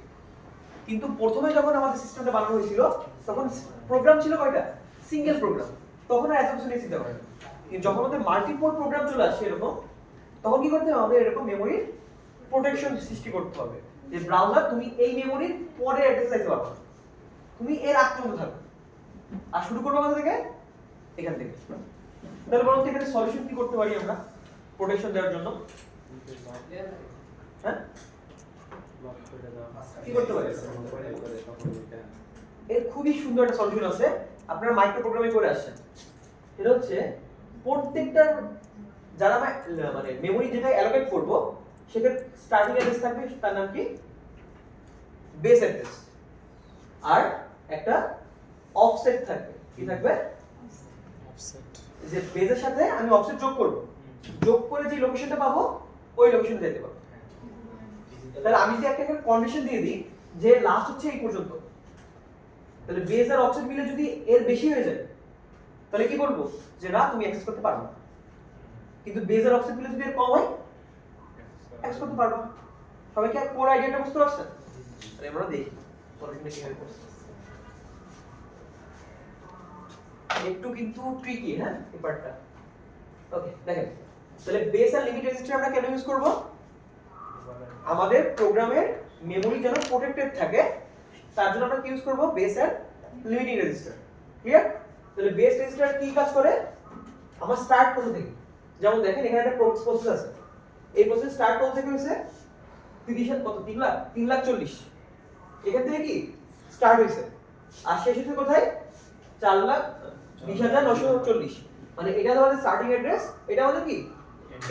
কিন্তু প্রথমে যখন আমাদের সিস্টেমটা বানানো হয়েছিল তখন প্রোগ্রাম ছিল কয়টা, সিঙ্গেল প্রোগ্রাম, তখন আর এত কিছু নিয়ে চিন্তা করেন। কিন্তু যখন আমাদের মাল্টিপল প্রোগ্রাম চলে আসে এরকম, তখন কি করতে হবে, আমাদের এরকম মেমরির প্রোটেকশন সৃষ্টি করতে হবে, যে ব্রাউজার তুমি এই মেমরির পরে অ্যাড্রেস চাইতে পারবে, তুমি এর আগ পর্যন্ত থাকবে। আর শুরু করবো কোথা থেকে, এখান থেকে। তাহলে বলুন তো এখানে সলিউশন কি করতে পারি আমরা প্রোটেকশন দেওয়ার জন্য? হ্যাঁ, কি করতে পারি? এর খুবই সুন্দর একটা সলিউশন আছে, আপনারা মাইক্রো প্রোগ্রামে করে আসছেন। এটা হচ্ছে প্রত্যেকটা যারা মানে মেমরি যেটা অ্যালোকেট করব সেটা স্টার্টিং অ্যাড্রেস থাকবে, তার নাম কি, বেস অ্যাড্রেস, আর একটা অফসেট থাকবে। কি থাকবে? অফসেট। যে বেসের সাথে আমি অফসেট যোগ করব, যোগ করে যে লোকেশনটা পাবো ওই লোকেশনে যেতে পারবো। তাহলে আমি যদি একটা কন্ডিশন দিয়ে দিই যে লাস্ট হচ্ছে এই পর্যন্ত, তাহলে বেস আর অফসেট মিলে যদি এর বেশি হয়ে যায় তাহলে কি বলবো, যে না তুমি অ্যাক্সেস করতে পারবে না। কিন্তু বেস আর অফসেট মিলে যদি এর কম হয় অ্যাক্সেস করতে পারবো। সবাই কি কোর আইডিয়াটা বুঝতে পারছেন? তাহলে আমরা দেখি সলিউশনটা কিভাবে করছি। একটু কিন্তু ট্রিকি, হ্যাঁ এই পার্টটা। ওকে দেখেন, তাহলে বেস আর লিমিট রেজিস্টার আমরা কেন ইউজ করব, আমাদের প্রোগ্রামের মেমরি যেন প্রোটেক্টেড থাকে তার জন্য আমরা কি ইউজ করব, বেস আর লিমিটিং রেজিস্টার। ক্লিয়ার? তাহলে বেস রেজিস্টার কি কাজ করে, আমার স্টার্ট কোথা থেকে, যেমন দেখেন এখানে একটা প্রসেস আছে, এই প্রসেস স্টার্ট কোথা থেকে হয়েছে, 30 কত 3,40,000, এখান থেকে কি স্টার্ট হয়েছে, আর শেষ হয়েছে কোথায়, 4,20,940। মানে এটা আমাদের স্টার্টিং অ্যাড্রেস, এটা আমাদের কি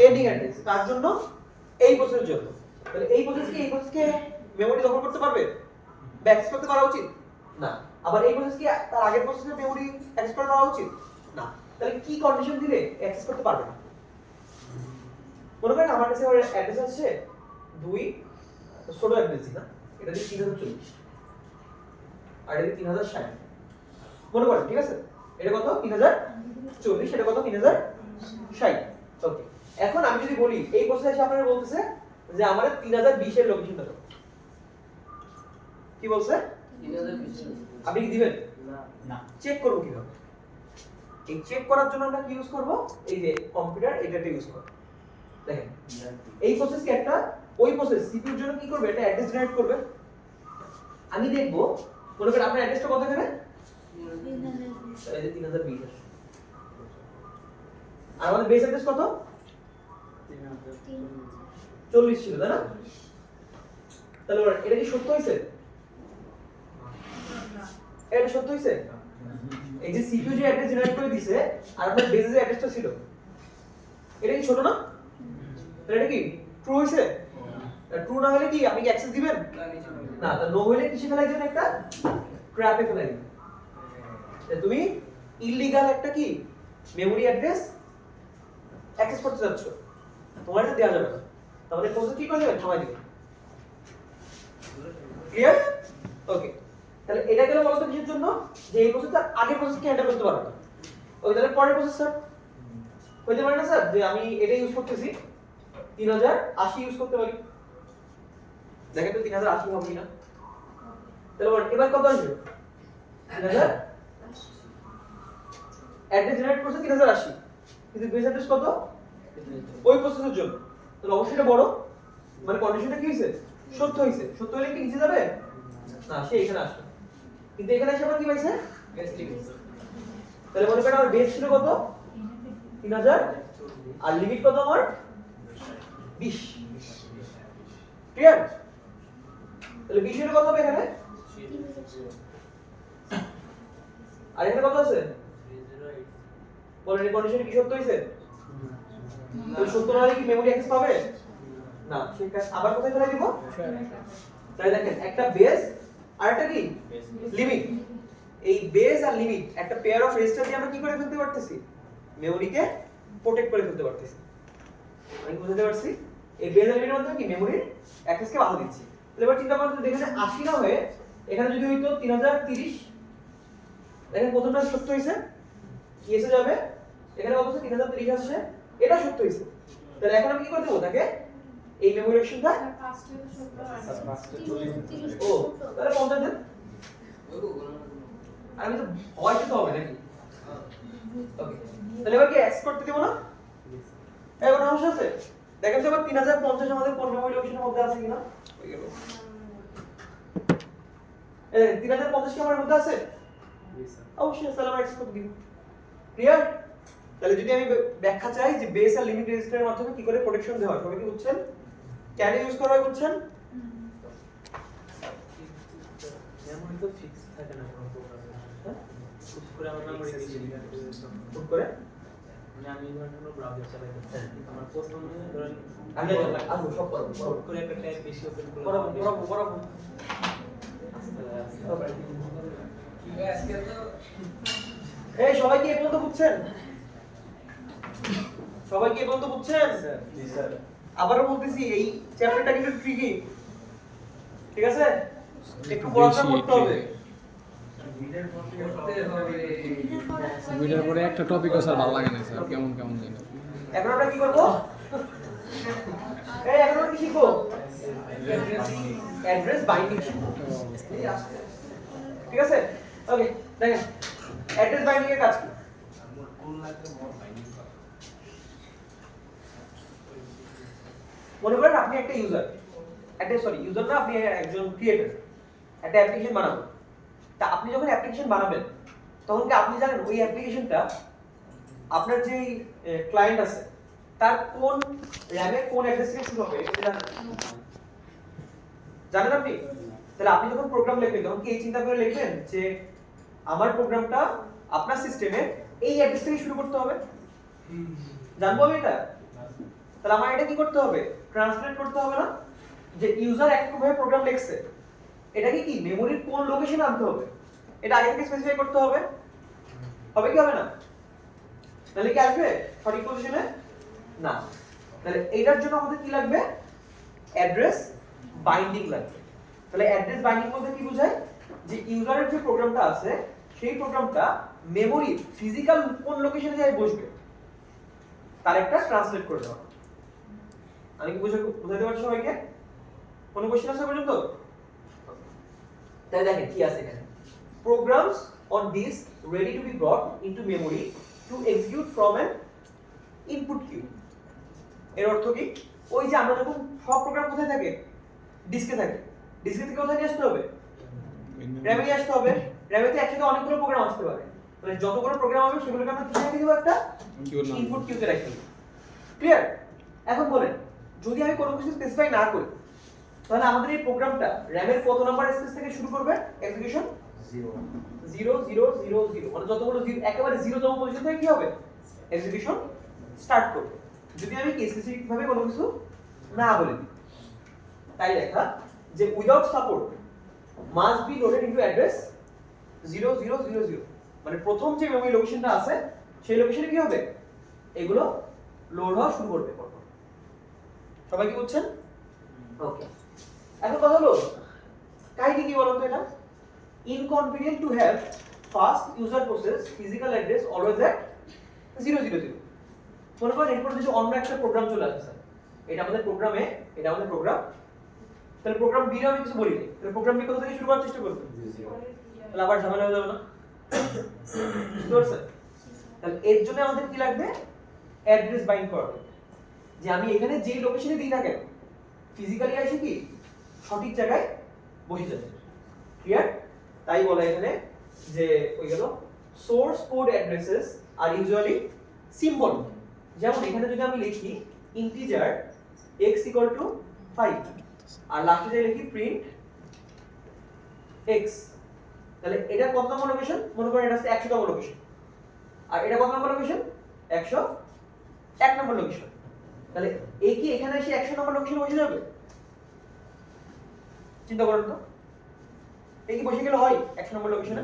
এন্ডিং অ্যাড্রেস। তার জন্য এই প্রসেসের জন্য, তাহলে এই প্রসেসকে মেমরি দখল করতে পারবে, অ্যাক্সেস করতে পারা উচিত না। আবার এই প্রসেস কি তার আগের প্রসেসের মেমরি অ্যাক্সেস করা উচিত না। তাহলে কি কন্ডিশন দিলে অ্যাক্সেস করতে পারবে না? মনে করেন আমার কাছে অ্যাড্রেস আছে 2, ছোট অ্যাড্রেস না, এটা দিয়ে 3,040 আর এটা দিয়ে 3,060 মনে করেন, ঠিক আছে? এটা কত 3,040, এটা কত 3,060। ওকে, এখন আমি যদি বলি এই প্রসেস এসে আপনারা বলতেছে যে আমাদের 3,020 এর লোকেশনটা দাও, কি বলছে? 3020 আপনি কি দিবেন? না। চেক করব কিভাবে? এই চেক করার জন্য আমরা কি ইউজ করব, এই যে কম্পিউটার এটাতে ইউজ করব। দেখেন এই প্রসেস কি একটা, ওই প্রসেস সিপিইউর জন্য কি করবে, এটা অ্যাড্রেস জেনারেট করবে। আমি দেখব মনে করেন আপনার অ্যাড্রেসটা কত এখানে, এই যে 3,020 আসে, আর আমাদের বেস অ্যাড্রেস কত, 40 ছিল, তাই না? তাহলে এটা কি সত্য হইছে? এটা সত্য হইছে? এই যে সিপিইউ যে অ্যাড্রেস জেনারেট করে দিয়েছে আর আপনার বেসের অ্যাড্রেসটা ছিল, এটা কি ছোট না? তাহলে এটা কি ট্রু হইছে? ট্রু না হলে কি আপনি কি অ্যাক্সেস দিবেন না? তা নো হলে কিসে ফেলাই দিবেন, একটা ট্র্যাপে ফেলাই দিবেন। তুমি ইললিগাল একটা কি মেমরি অ্যাড্রেস অ্যাক্সেস করতে যাচ্ছ, তোমার এটা দেওয়া যাবে না। তাহলে প্রসেস কি করে দেবেন, থামাই দিবেন। ক্লিয়ার? ওকে, তাহলে এটা গেল বলতে কিসের জন্য, যে এই প্রসেসটা আগের প্রসেসকে হ্যান্ডেল করতে পারবে না। ওই তাহলে পরের প্রসেস স্যার হইতে পারে না স্যার, যে আমি এটা ইউজ করতেছি 3,080 ইউজ করতে পারি, দেখেন তো 3,080 হবে কিনা। তাহলে এবার কত আসবে, 3,000 অ্যাড্রেস জেনারেট করছে 3,080, কিন্তু বেস অ্যাড্রেস কত ওই প্রসেসের জন্য, তাহলে অবশ্যই এটা বড়, মানে কন্ডিশনটা কি হইছে, সত্য হইছে। সত্য হলে কি নিচে যাবে না, সে এখানে আসবে। কিন্তু এখানে এসে আবার কি পাইছে, তাহলে মনে করেন আমার বেস ছিল কত 3000 আর লিমিট কত আমার 20 ক্লিয়ার তাহলে 20 এর কত হবে এখানে আর এখানে কত আছে বলেন এই কন্ডিশনে কি সত্য হইছে তাহলে সত্য না হলে কি মেমরি অ্যাক্সেস পাবে না ঠিক আছে আবার কোথায় ফেলে দিব তাহলে দেখেন একটা বেস আর একটা কি লিমিট এই বেস আর লিমিট একটা পেয়ার অফ রেজিস্টার দিয়ে আমরা কি করে ফেলতে পারতেছি মেমরিকে প্রোটেক্ট করে ফেলতে পারতেছি আমি বুঝতে পারছি এই বেস আর লিমিটের মধ্যে কি মেমরির অ্যাক্সেসকে বাধা দিচ্ছি তাহলে এবার চিন্তা করুন দেখেন 80 না হয়ে এখানে যদি হইতো 3030 দেখেন প্রথমটা সত্য হইছে কি এসে যাবে এখানে কত আছে 3030 আসছে এটা সত্য হইছে তাহলে এখন আমি কি করতে দেব তাকে এই মেমরি অপশনটা ফার্স্টে তো সত্য হয় ও তাহলে 50 দেন আর আমি তো ভয় তো হবে নাকি ওকে তাহলে এবার কি এক্স করতে দেব না এখন সমস্যা আছে দেখেন তো এবার 3050 আমাদের কোন মেমরি লোকেশনের মধ্যে আছে কিনা হয়ে গেল এই 3050 কি আমার মধ্যে আছে অবশ্যই তাহলে আমরা এক্স করতে দিব ক্লিয়ার তাহলে যদি আমি ব্যাখ্যা চাই যে বেস আর লিমিট রেজিস্টারের মাধ্যমে কি করে প্রোটেকশন দেওয়া হয় সবাই কি বুঝছেন ক্যান ইউজ করা হয় বুঝছেন মেমরি তো ফিক্স থাকে না কোনো প্রোগ্রামে খুব করে আমার মেমরি বেশি খুব করে মানে আমি ধরেন কোনো ব্রাউজার চালাইতে চাই আমার প্রথমে ধরেন আমি আসবো সব করব সব করে একটা ট্যাব বেশি ওপেন করে বরাবর কি ভাই আজকে তো এই সবাই কি এই পর্যন্ত বুঝছেন সবাই কি এই পর্যন্ত বুঝছেন জি স্যার আবারও বলতেছি এই চ্যাপ্টারটা কিন্তু ট্রিকি ঠিক আছে একটু পড়াশোনা করতে হবে মিডের পথে করতে হবে ভিডিওর পরে একটা টপিকও স্যার ভালো লাগে না স্যার কেমন কেমন জানি এখন আমরা কি করব এই এখন আমরা কি শিখবো অ্যাড্রেস বাইন্ডিং শিখবো এই আসছে ঠিক আছে ওকে দেখেন অ্যাড্রেস বাইন্ডিং এর কাজ কি মনে করেন আপনি একটা ইউজার ইউজার না আপনি একজন ক্রিয়েটর একটা অ্যাপ্লিকেশন বানাবেন তা আপনি যখন অ্যাপ্লিকেশন বানাবেন তখন কি আপনি জানেন ওই অ্যাপ্লিকেশনটা আপনার যে ক্লায়েন্ট আছে তার কোন র‍্যামে কোন অ্যাড্রেস থেকে শুরু হবে এটা জানেন আপনি তাহলে আপনি যখন প্রোগ্রাম লিখবেন তখন কি এই চিন্তা করে লিখবেন যে আমার প্রোগ্রামটা আপনার সিস্টেমে এই অ্যাড্রেস থেকে শুরু করতে হবে জানবো আমি এটা তাহলে আমার এটা কি করতে হবে ট্রান্সলেট করতে হবে না যে ইউজার একভাবে প্রোগ্রাম লিখছে এটাকে কি মেমরির কোন লোকেশনে আনতে হবে এটা আগে থেকে স্পেসিফাই করতে হবে হবে কি হবে না তাহলে কি আসবে সঠিক পজিশনে না তাহলে এইটার জন্য আমাদের কি লাগবে অ্যাড্রেস বাইন্ডিং লাগবে তাহলে অ্যাড্রেস বাইন্ডিং বলতে কি বোঝায় যে ইউজারের যে প্রোগ্রামটা আছে সেই প্রোগ্রামটা মেমরি ফিজিক্যাল কোন লোকেশনে যায় বসবে তার একটা ট্রান্সলেট করে দাও আমি কি বুঝাতে পারছি সবাইকে কোনো কোশ্চেন আছে পর্যন্ত তাই দেখেন কি আছে এখানে programs on disk ready to be brought into memory to execute from an input queue এর অর্থ কি ওই যে আমরা যখন সব প্রোগ্রাম কোথায় থাকে ডিস্কে থাকে ডিস্কে থেকে কোথায় নিয়ে আসতে হবে র‍্যামে নিয়ে আসতে হবে র‍্যামেতে একসাথে অনেকগুলো প্রোগ্রাম আসতে পারে মানে যতগুলো প্রোগ্রাম হবে সেগুলোকে আমরা কিভাবে দিব একটা ইনপুট কিউতে রাখতে হবে ক্লিয়ার এখন বলেন যদি আমি কোনো কিছু স্পেসিফাই না করি তাহলে আমাদের এই প্রোগ্রামটা র‍্যামের কত নাম্বার স্পেস থেকে শুরু করবে এক্সিকিউশন 0000 মানে যতগুলো একেবারে 0 তম পজিশন থেকে কি হবে এক্সিকিউশন স্টার্ট করবে যদি আমি স্পেসিফিক ভাবে কোনো কিছু না বলে দিই তাই লেখা যে without support must be loaded into address 0000 মানে প্রথম যে মেমরি লোকেশনটা আছে সেই লোকেশনে কি হবে এগুলো লোড হওয়া শুরু করবে পরপর সবাই কি বুঝছেন ওকে এখন কথা হলো কাহিনী কি বলতো এটা inconvenient to have fast user process physical address always at 000 মনে করেন এরপর যদি অন্য একটা প্রোগ্রাম চলে আসে স্যার এটা আমাদের প্রোগ্রামে এটা আমাদের প্রোগ্রাম তাহলে প্রোগ্রাম বি আমি কিছু বলি তাহলে প্রোগ্রাম বি কোথা থেকে শুরু করার চেষ্টা করবে তাহলে আবার ঝামেলা হয়ে যাবে না বুঝতে পারছেন তাহলে এর জন্য আমাদের কি লাগবে অ্যাড্রেস বাইন্ড করা লাগবে যে আমি এখানে যে লোকেশনে দিই না কেন ফিজিক্যালি আসি কি সঠিক জায়গায় বসে যাবে ক্লিয়ার তাই বলা এখানে যে ওই গেল সোর্স কোড অ্যাড্রেসেস আর ইউজুয়ালি সিম্বল। যেমন এখানে যদি আমি লিখি ইন্টিজার x = 5 আর লাস্টে যদি লিখি প্রিন্ট x, তাহলে এটা কত নম্বর লোকেশন? মনে করেন এটা হচ্ছে 100 নম্বর লোকেশন, আর এটা কত নম্বর লোকেশন? 101 number location. তাহলে এই কি এখানে এসে 100 নম্বর লোকেশনে বসে যাবে? চিন্তা করেন তো, এই কি বসে গেলে হয় 100 নম্বর লোকেশনে?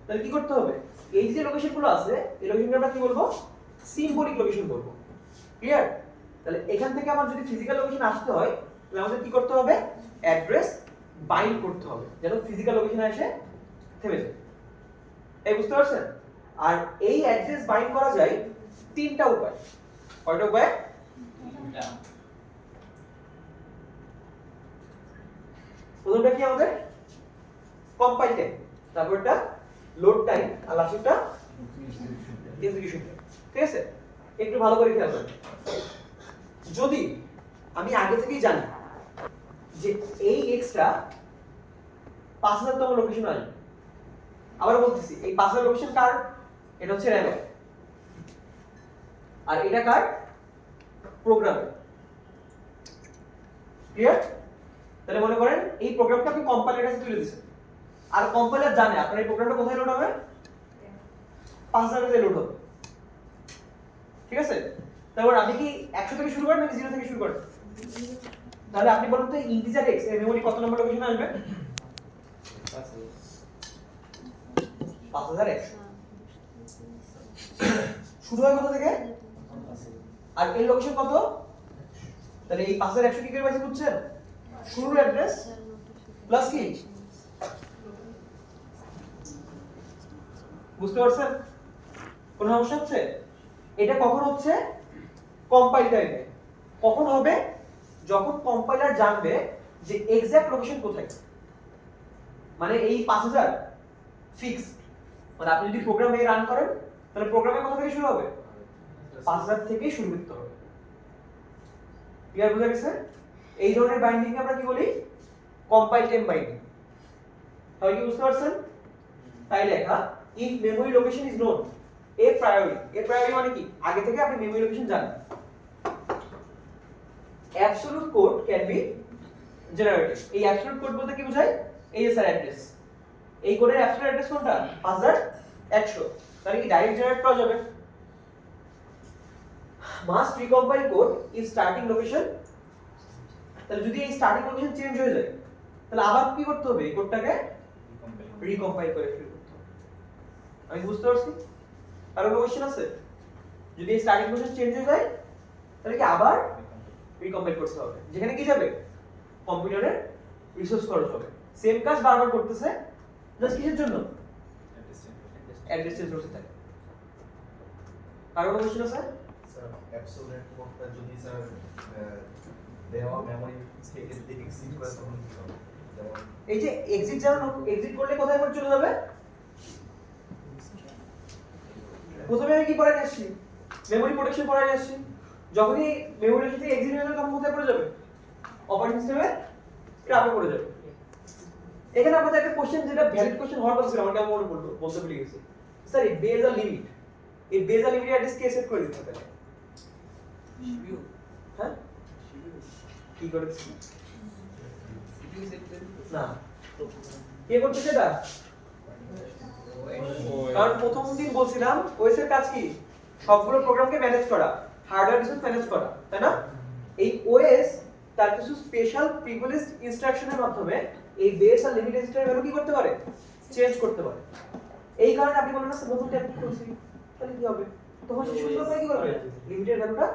তাহলে কি করতে হবে? এই যে লোকেশনগুলো আছে এই লোকেশনকে আমরা কি বলবো? সিম্বলিক লোকেশন বলবো। ক্লিয়ার? তাহলে এখান থেকে আমার যদি ফিজিক্যাল লোকেশন আসতে হয় তাহলে আমাদের কি করতে হবে? অ্যাড্রেস বাইন্ড করতে হবে যেন ফিজিক্যাল লোকেশনে এসে থেমে যায়। এই বুঝতে পারছেন? আর এই অ্যাড্রেস বাইন্ড করা যায় তিনটা উপায়। কয়টা উপায়? প্রথমটা কি আমাদের? কম্পাইল টাইম, তারপরটা লোড টাইম, আর লাস্টেরটা এক্সিকিউশন টাইম। ঠিক আছে, একটু ভালো করে খেয়াল করেন। যদি আমি আগে থেকেই জানি যে এই এক্সটা 5000 তম লোকেশন আসবে, আবার বলতেছি এই 5000 লোকেশন কার? এটা হচ্ছে র‍্যাম, আর এটা কার? প্রোগ্রামের। ক্লিয়ার? তাহলে মনে করেন এই প্রোগ্রামটা আপনি কম্পাইলারের কাছে তুলে দিয়েছেন, আর কম্পাইলার জানে আপনার এই প্রোগ্রামটা কোথায় লোড হবে? 5000 এ লোড হবে। ঠিক আছে, তারপর আপনি কি 100 থেকে শুরু করেন নাকি 0 থেকে শুরু করেন? তাহলে আপনি বলুন তো ইন্টিজার x এর মেমরি কত নম্বর লোকেশনে আসবে? 5100। শুরু হয় কোথা থেকে? আর এর লোকেশন কত? তাহলে এই 5100 কি করে পাইছেন বুঝছেন? শুরুর অ্যাড্রেস প্লাস কি? বুঝতে পারছেন? কোন সমস্যা হচ্ছে? এটা কখন হচ্ছে? কম্পাইল টাইমে। কখন হবে? যখন কম্পাইলার জানবে যে এক্সাক্ট লোকেশন কোথায়। মানে এই 5000 ফিক্সড, মানে আপনি যদি প্রোগ্রাম এ রান করেন তাহলে প্রোগ্রামে কোথা থেকে শুরু হবে? 5000 থেকে শুরু করতে হবে। ক্লিয়ার বুঝা গেছে? এই ধরনের বাইন্ডিং আমরা কি বলি? Compile time binding. তাহলে কি বুঝতে পারছেন? তাই লেখা if memory location is known a priori। a priori মানে কি? আগে থেকে আপনি মেমরি লোকেশন জানেন। Absolute code can be generated. এই অ্যাবসলিউট কোড বলতে কি বোঝায়? এই যে স্যার অ্যাড্রেস, এই কোডের অ্যাবসলিউট অ্যাড্রেস কোনটা? 5100। তাহলে কি ডাইরেক্ট জেনারেট করা যাবে? Must recompile code is starting location. তাহলে যদি এই স্টার্টিং লোকেশন চেঞ্জ হয়ে যায় তাহলে আবার কি করতে হবে? এই কোডটাকে রিকম্পাইল করে ফেলতে হবে। আমি বুঝতে পারছি? আর কোনো কোশ্চেন আছে? যদি এই স্টার্টিং লোকেশন চেঞ্জ হয়ে যায় তাহলে কি আবার রিকম্পাইল করতে হবে, যেখানে কি যাবে? কম্পিউটারের রিসোর্স খরচ হবে। সেম কাজ বারবার করতেছে, জাস্ট কিসের জন্য? অ্যাড্রেস চেঞ্জ করতে থাকে। আর কোনো কোশ্চেন আছে? স্যার অ্যাবসলিউট কোডটা যদি স্যার দেওয়া মেমরি থেকে এক্সিট করে তখন কি হবে? যেমন এই যে এক্সিট জানো, এক্সিট করলে কোথায় করে চলে যাবে? প্রথমে আমি কি করে আসছি? মেমরি প্রোটেকশন করে আসছি। যখনই মেমরি থেকে এক্সিট হয়ে যাবে তখন কোথায় পড়ে যাবে? অপারেটিং সিস্টেমে ট্র্যাপে পড়ে যাবে। এখানে আমাদের একটা কোশ্চেন যেটা ভ্যালিড কোশ্চেন হওয়ার কথা ছিল, আমাকে মনে পড়লো, বলতে ভুলে গেছি। স্যার এই বেজ আর লিমিট, এই বেজ আর লিমিট অ্যাড্রেস কে সেট করে দিতে হবে? CPU হ্যাঁ কি করে? CPU সেট করে না, কে করছে সেটা? কারণ প্রথম দিন বলছিলাম ওএস এর কাজ কি? সবগুলো প্রোগ্রামকে ম্যানেজ করা, হার্ডওয়্যার রিসোর্স ম্যানেজ করা, তাই না? এই ওএস তার কিছু স্পেশাল প্রিভিলেজড ইনস্ট্রাকশনের মাধ্যমে এই বেস আর লিমিট রেজিস্টারের ভ্যালু কি করতে পারে? চেঞ্জ করতে পারে। এই কারণে আপনি বলেন না নতুন ট্যাব খুলছি তাহলে কি হবে? তখন সে সুন্দর করে কি করবে? লিমিটের ভ্যালুটা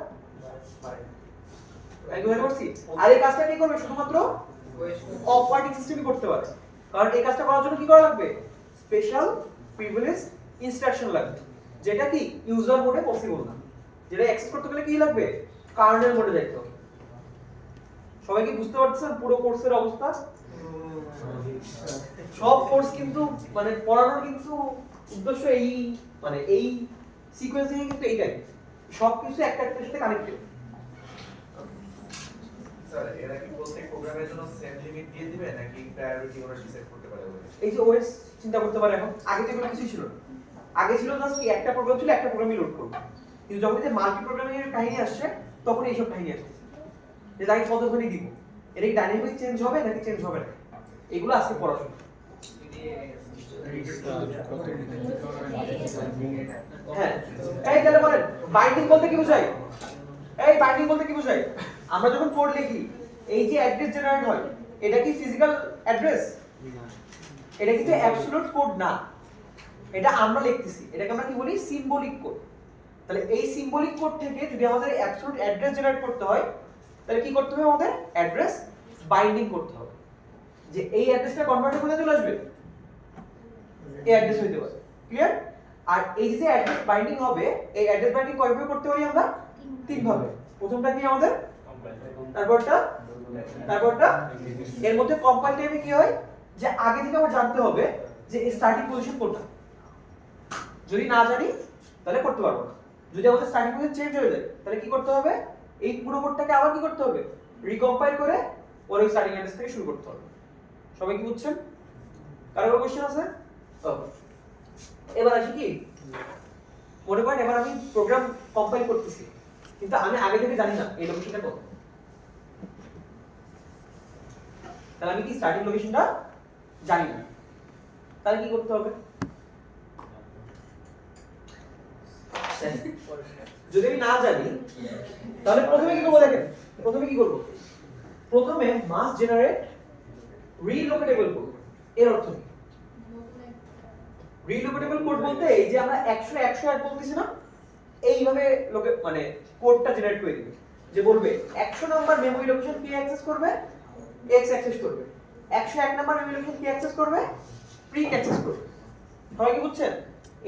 বাড়াবে। একবার করছি। আর এই কাজটা কি করবে? শুধুমাত্র অপারেটিং সিস্টেমই করতে পারে। কারণ এই কাজটা করার জন্য কি করা লাগবে? স্পেশাল প্রিভিলেজড ইনস্ট্রাকশন লাগবে, যেটা কি ইউজার মোডে পসিবল না। যেটা অ্যাক্সেস করতে গেলে কি লাগবে? কার্নেল মোডে যাইতে হবে। সবাই কি বুঝতে পারছেন পুরো কোর্সের অবস্থা? সব কোর্স কিন্তু মানে পড়ানোর কিন্তু উদ্দেশ্য এই, মানে এই সিকোয়েন্সিং কিন্তু এইটাই, সবকিছু একটা একটার সাথে কানেক্টেড। স্যার এরা কি প্রত্যেক প্রোগ্রামের জন্য সেম লিমিট দিয়ে দিবে নাকি প্রায়োরিটি ওরা সেট করতে পারে? এই যে ওএস চিন্তা করতে পারে এখন, আগে তো এগুলো কিছুই ছিল না। আগে ছিল জাস্ট কি একটা প্রোগ্রাম ছিল, একটা প্রোগ্রামই লোড করব। কিন্তু যখন যে মাল্টি প্রোগ্রামিং এর কাহিনী আসছে তখন এইসব কাহিনী আসছে যে তাকে কতখানি দিব, এটা কি ডাইনামিক চেঞ্জ হবে নাকি চেঞ্জ হবে না, এগুলো আজকে পড়াশোনা। হ্যাঁ, এই তাহলে বলেন বাইন্ডিং বলতে কি বোঝায়? এই বাইন্ডিং বলতে কি বোঝায়? আমরা যখন কোড লিখি এই যে অ্যাড্রেস জেনারেট হয় এটা কি ফিজিক্যাল অ্যাড্রেস? এটা কিন্তু অ্যাবসলিউট কোড না, এটা আমরা লিখতেছি, এটাকে আমরা কি বলি? Symbolic code. তাহলে এই সিম্বলিক কোড থেকে যদি আমাদের অ্যাবসলিউট অ্যাড্রেস জেনারেট করতে হয় তাহলে কি করতে হবে? আমাদের অ্যাড্রেস বাইন্ডিং করতে হবে, যে এই অ্যাড্রেসটা কনভার্ট করে চলে আসবে এই অ্যাড্রেস হইতে পারে। ক্লিয়ার? আর এই যে অ্যাড্রেস বাইন্ডিং হবে, এই অ্যাড্রেস বাইন্ডিং কয়ভাবে করতে পারি আমরা? তিন ভাবে। প্রথমটা কি আমাদের, তারপরটা, এর মধ্যে কম্পাইল টাইমে কি হয় যে আগে থেকে আমার জানতে হবে যে স্টার্টিং পজিশন কোনটা। যদি না জানি তাহলে করতে পারবো না। যদি আমাদের স্টার্টিং পজিশন চেঞ্জ হয়ে যায় তাহলে কি করতে হবে? এই পুরো কোডটাকে আবার কি করতে হবে? রিকম্পাইল করে ওর ওই স্টার্টিং অ্যাড্রেস থেকে শুরু করতে হবে। সবাই কি বুঝছেন? কারো কোনো কোশ্চেন আছে? ওকে, এবার আসি কি, মনে করেন এবার আমি প্রোগ্রাম কম্পাইল করতেছি কিন্তু আমি আগে থেকে জানি না এই লোকেশনটা কত, তাহলে আমি কি স্টার্টিং লোকেশনটা জানি না, তাহলে কি করতে হবে? যদি আমি না জানি তাহলে প্রথমে কি করব? দেখেন প্রথমে কি করব, প্রথমে মাস জেনারেট রিলোকেটেবল কোড। এর অর্থ কি? রিলোকেটেবল কোড বলতে এই যে আমরা 100 100 অ্যাড বলতেছি না, এইভাবে লোকে মানে কোডটা জেনারেট করে দিবে, যে বলবে 100 নাম্বার মেমরি লোকেশন কি অ্যাক্সেস করবে? x অ্যাক্সেস করবে। 101 নাম্বার মেমরি লোকেশন কি অ্যাক্সেস করবে? প্রিন্ট অ্যাক্সেস করবে। সবাই কি বুঝছেন?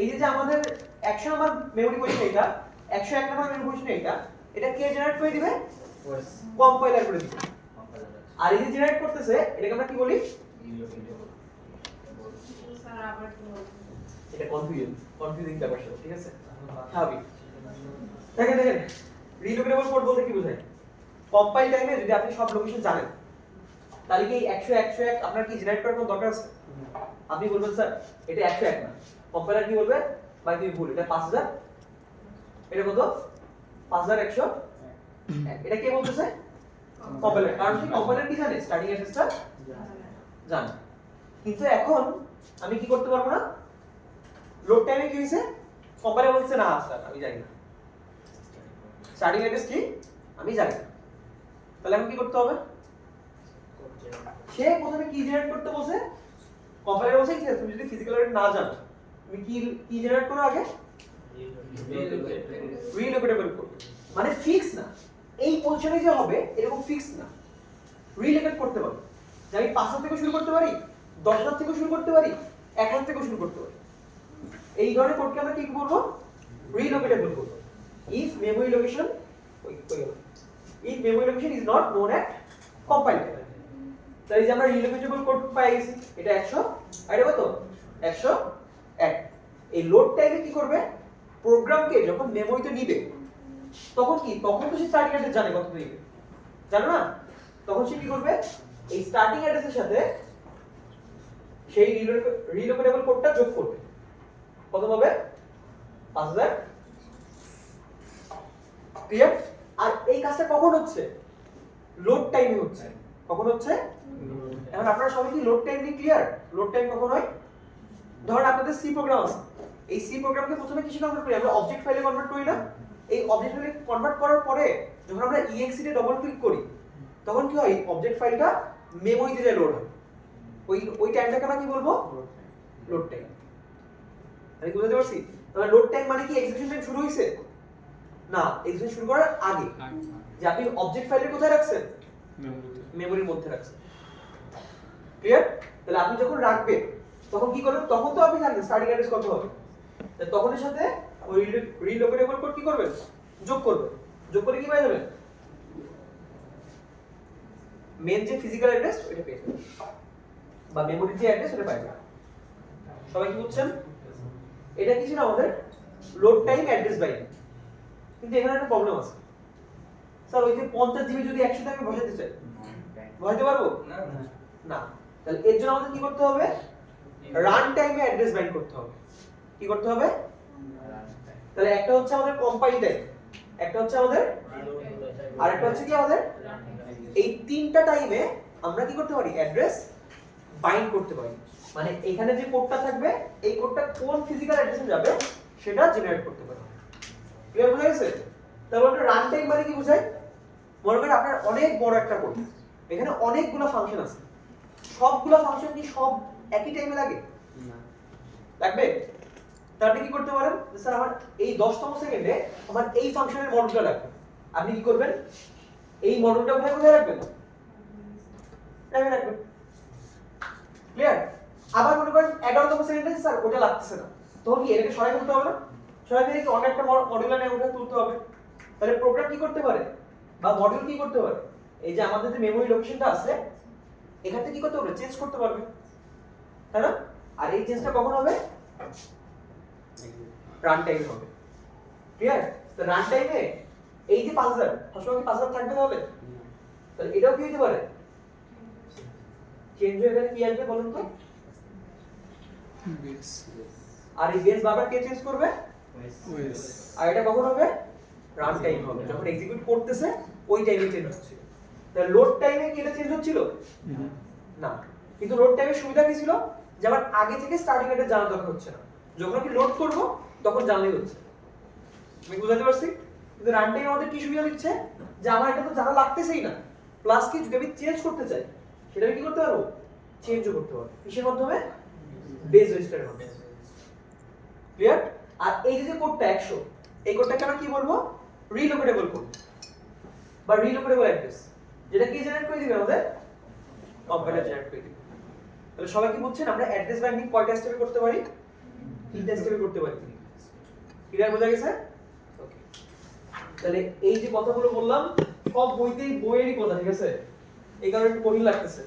এই যে আমাদের 100 নাম্বার মেমরি পজিশন এটা, 101 নাম্বার মেমরি পজিশন এটা, এটা কে জেনারেট করে দিবে? কম্পাইলার করে দিবে। আর এই যে জেনারেট করতেছে এটাকে আমরা কি বলি? স্যার আবার কি বলবো? এটা কনফিউজিং ব্যাপার ছিল, ঠিক আছে? স্বাভাবিক। দেখেন রিলোকেটেবল কোড বলতে কি বোঝায়? কম্পাইল টাইমে যদি আপনি সব লোকেশন জানেন তাহলে কি 100 101 আপনার কি জেনারেট করার কোনো দরকার আছে? আপনি বলবেন স্যার এটা 101 না, কম্পাইলার কি বলবে? ভাই তুমি ভুল, এটা 5000, এটা কত? 5100। এটা কে বলতেছে? কম্পাইলার। কারণ কি কম্পাইলার কি জানে? স্টার্টিং অ্যাড্রেসটা জানে। কিন্তু এখন আমি কি করতে পারবো না? লোড টাইমে কি হইছে? কম্পাইলার বলছে না স্যার আমি জানি না, স্টার্টিং অ্যাড্রেস কি আমি জানি না। তাহলে এখন কি করতে হবে? সে প্রথমে কি জেনারেট করতে বলছে? কম্পাইলার বলছে ঠিক আছে তুমি যদি ফিজিক্যাল অ্যাড্রেস না জানো তুমি কি জেনারেট করো আগে? Relocatable code. মানে ফিক্স না, এই পজিশনে যে হবে এরকম ফিক্স না, রিলোকেট করতে পারো। যে আমি 500 থেকে শুরু করতে পারি, 10,000 থেকে শুরু করতে পারি, 1,000 থেকে শুরু করতে পারি। এই ধরনের কোডকে আমরা কি করব? Relocatable code. if memory location is not known at compile time, তাই যে আমরা রিলোকেটেবল কোড পাই গেছি, এটা 100 আর এটা কত? 101। এই লোড টাইমে কি করবে? প্রোগ্রামকে যখন মেমরিতে নিবে তখন কি? তখন তো সে স্টার্টিং অ্যাড্রেস জানে কত নিবে, জানো না? তখন সে কি করবে? এই স্টার্টিং অ্যাড্রেসের সাথে সেই রিলোকেটেবল কোডটা যোগ করবে। কত হবে? 5000। ক্লিয়ার? আর এই কাজটা কখন হচ্ছে? লোড টাইমে হচ্ছে। কখন হচ্ছে? এখন আপনারা সবাই কি লোড টাইম নিয়ে ক্লিয়ার? লোড টাইম কখন হয়? ধরুন আপনাদের সি প্রোগ্রাম আছে, এই সি প্রোগ্রামকে প্রথমে কিসে কনভার্ট করি? আমরা অবজেক্ট ফাইলে কনভার্ট করি না? এই অবজেক্ট ফাইলে কনভার্ট করার পরে যখন আমরা exe তে ডবল ক্লিক করি তখন কি হয়? অবজেক্ট ফাইলটা মেমরিতে যায় লোড হয়। ওই টাইমটাকে আমরা কি বলবো? Load time. আমি বুঝাতে পারছি? তাহলে লোড টাইম মানে কি এক্সিকিউশন টাইম শুরু হইছে? না, এক্সিকিউশন শুরু করার আগে। যে আপনি অবজেক্ট ফাইলে কোথায় রাখছেন? মেমরির মধ্যে রাখছেন। ক্লিয়ার? তাহলে আপনি যখন রাখবেন তখন কি করবেন? তখন তো আপনি জানেন স্টার্টিং অ্যাড্রেস কত হবে, তখন এর সাথে ওই রিলোকেটেবল কোড কি করবেন? যোগ করবেন। যোগ করে কি পেয়ে যাবেন? মেন যে ফিজিক্যাল অ্যাড্রেস ওটা পেয়ে যাবেন, বা মেমরির যে অ্যাড্রেস ওটা পেয়ে যাবেন। সবাই কি বুঝছেন? এটা কি ছিল আমাদের লোড টাইম অ্যাড্রেস বাইন্ডিং। কিন্তু এখানে একটা প্রবলেম আছে স্যার, ওই যে 50 জিবি যদি একসাথে আমি বসাতে চাই বসাতে পারবো না? তাহলে এর জন্য আমাদের কি করতে হবে? রান টাইমে অ্যাড্রেস বাইন্ড করতে হবে। কি করতে হবে? তাহলে একটা হচ্ছে আমাদের কম্পাইল টাইম, একটা হচ্ছে আমাদের, আর একটা হচ্ছে কি আমাদের, এই তিনটা টাইমে আমরা কি করতে পারি? অ্যাড্রেস বাইন্ড করতে পারি। মানে এখানে যে কোডটা থাকবে এই কোডটা কোন ফিজিক্যাল অ্যাড্রেসে যাবে সেটা জেনারেট করতে পারি। ক্লিয়ার বুঝা গেছে? তাহলে রান টাইম মানে কি বোঝায়? মনে করেন আপনার অনেক বড় একটা কোড, এখানে অনেকগুলো ফাংশন আছে, সবগুলো ফাংশন কি সব একই টাইমে লাগে? লাগবে? তাহলে কি করতে পারেন? স্যার আমার এই 10তম সেকেন্ডে আমার এই ফাংশনের মডেলটা লাগবে। আপনি কি করবেন? এই মডেলটা কোথায় রাখবেন? টাইমে রাখবেন। ক্লিয়ার? আবার মনে করেন 11তম সেকেন্ডে স্যার ওটা লাগতেছে না, তখন কি এটাকে সরাই করতে হবে না? সরাই দিয়ে কি অনেক একটা মডিউলার নেই ওটা তুলতে হবে। তাহলে প্রোগ্রাম কি করতে পারে বা মডিউল কি করতে পারে? এই যে আমাদের যে মেমরি লোকেশনটা আছে এখান থেকে কি করতে পারবে? চেঞ্জ করতে পারবে, তাই না? আর এই চেঞ্জটা কখন হবে? রান টাইমে হবে। ক্লিয়ার? তো রান টাইমে এই যে 5000 সবসময় কি 5000 থাকবে তাহলে? তাহলে এটাও কি হতে পারে? চেঞ্জ হয়ে গেলে কি আসবে বলুন তো? বেস আর এই বেস বারবার কে চেঞ্জ করবে? ওয়েস আর এটা কখন হবে? রান টাইম হবে, যখন এক্সিকিউট করতেছে ওই টাইমে চেঞ্জ হচ্ছে। তাহলে লোড টাইমে কি এটা চেঞ্জ হচ্ছিল না, কিন্তু লোড টাইমের সুবিধা কি ছিল? যে আমার আগে থেকে স্টার্টিং এটা জানা দরকার হচ্ছে না, যখন আমি লোড করব তখন জানলেই হচ্ছে। আমি বুঝাতে পারছি? কিন্তু রান টাইম আমাদের কি সুবিধা দিচ্ছে? যে আমার এটা তো জানা লাগতেছেই না, প্লাস কি যদি আমি চেঞ্জ করতে চাই সেটা আমি কি করতে পারবো? চেঞ্জও করতে পারবো। কিসের মাধ্যমে? বেস রেজিস্টারের মাধ্যমে। ক্লিয়ার? আর এই যে কোডটা 100, এই কোডটাকে আমরা কি বলবো? রিলোকেটেবল কোড বা রিলোকেটেবল অ্যাড্রেস, যেটা কি জেনারেট করে দিবে? আমাদের কম্পাইলার জেনারেট করে দিবে। তাহলে সবাই কি বুঝছেন আমরা অ্যাড্রেস বাইন্ডিং কয়টা স্টেপে করতে পারি? তিনটা স্টেপে করতে পারি। ক্লিয়ার বোঝা গেছে? ওকে, তাহলে এই যে কথাগুলো বললাম সব বইতেই বইয়েরই কথা, ঠিক আছে? এই কারণে একটু কঠিন লাগতেছে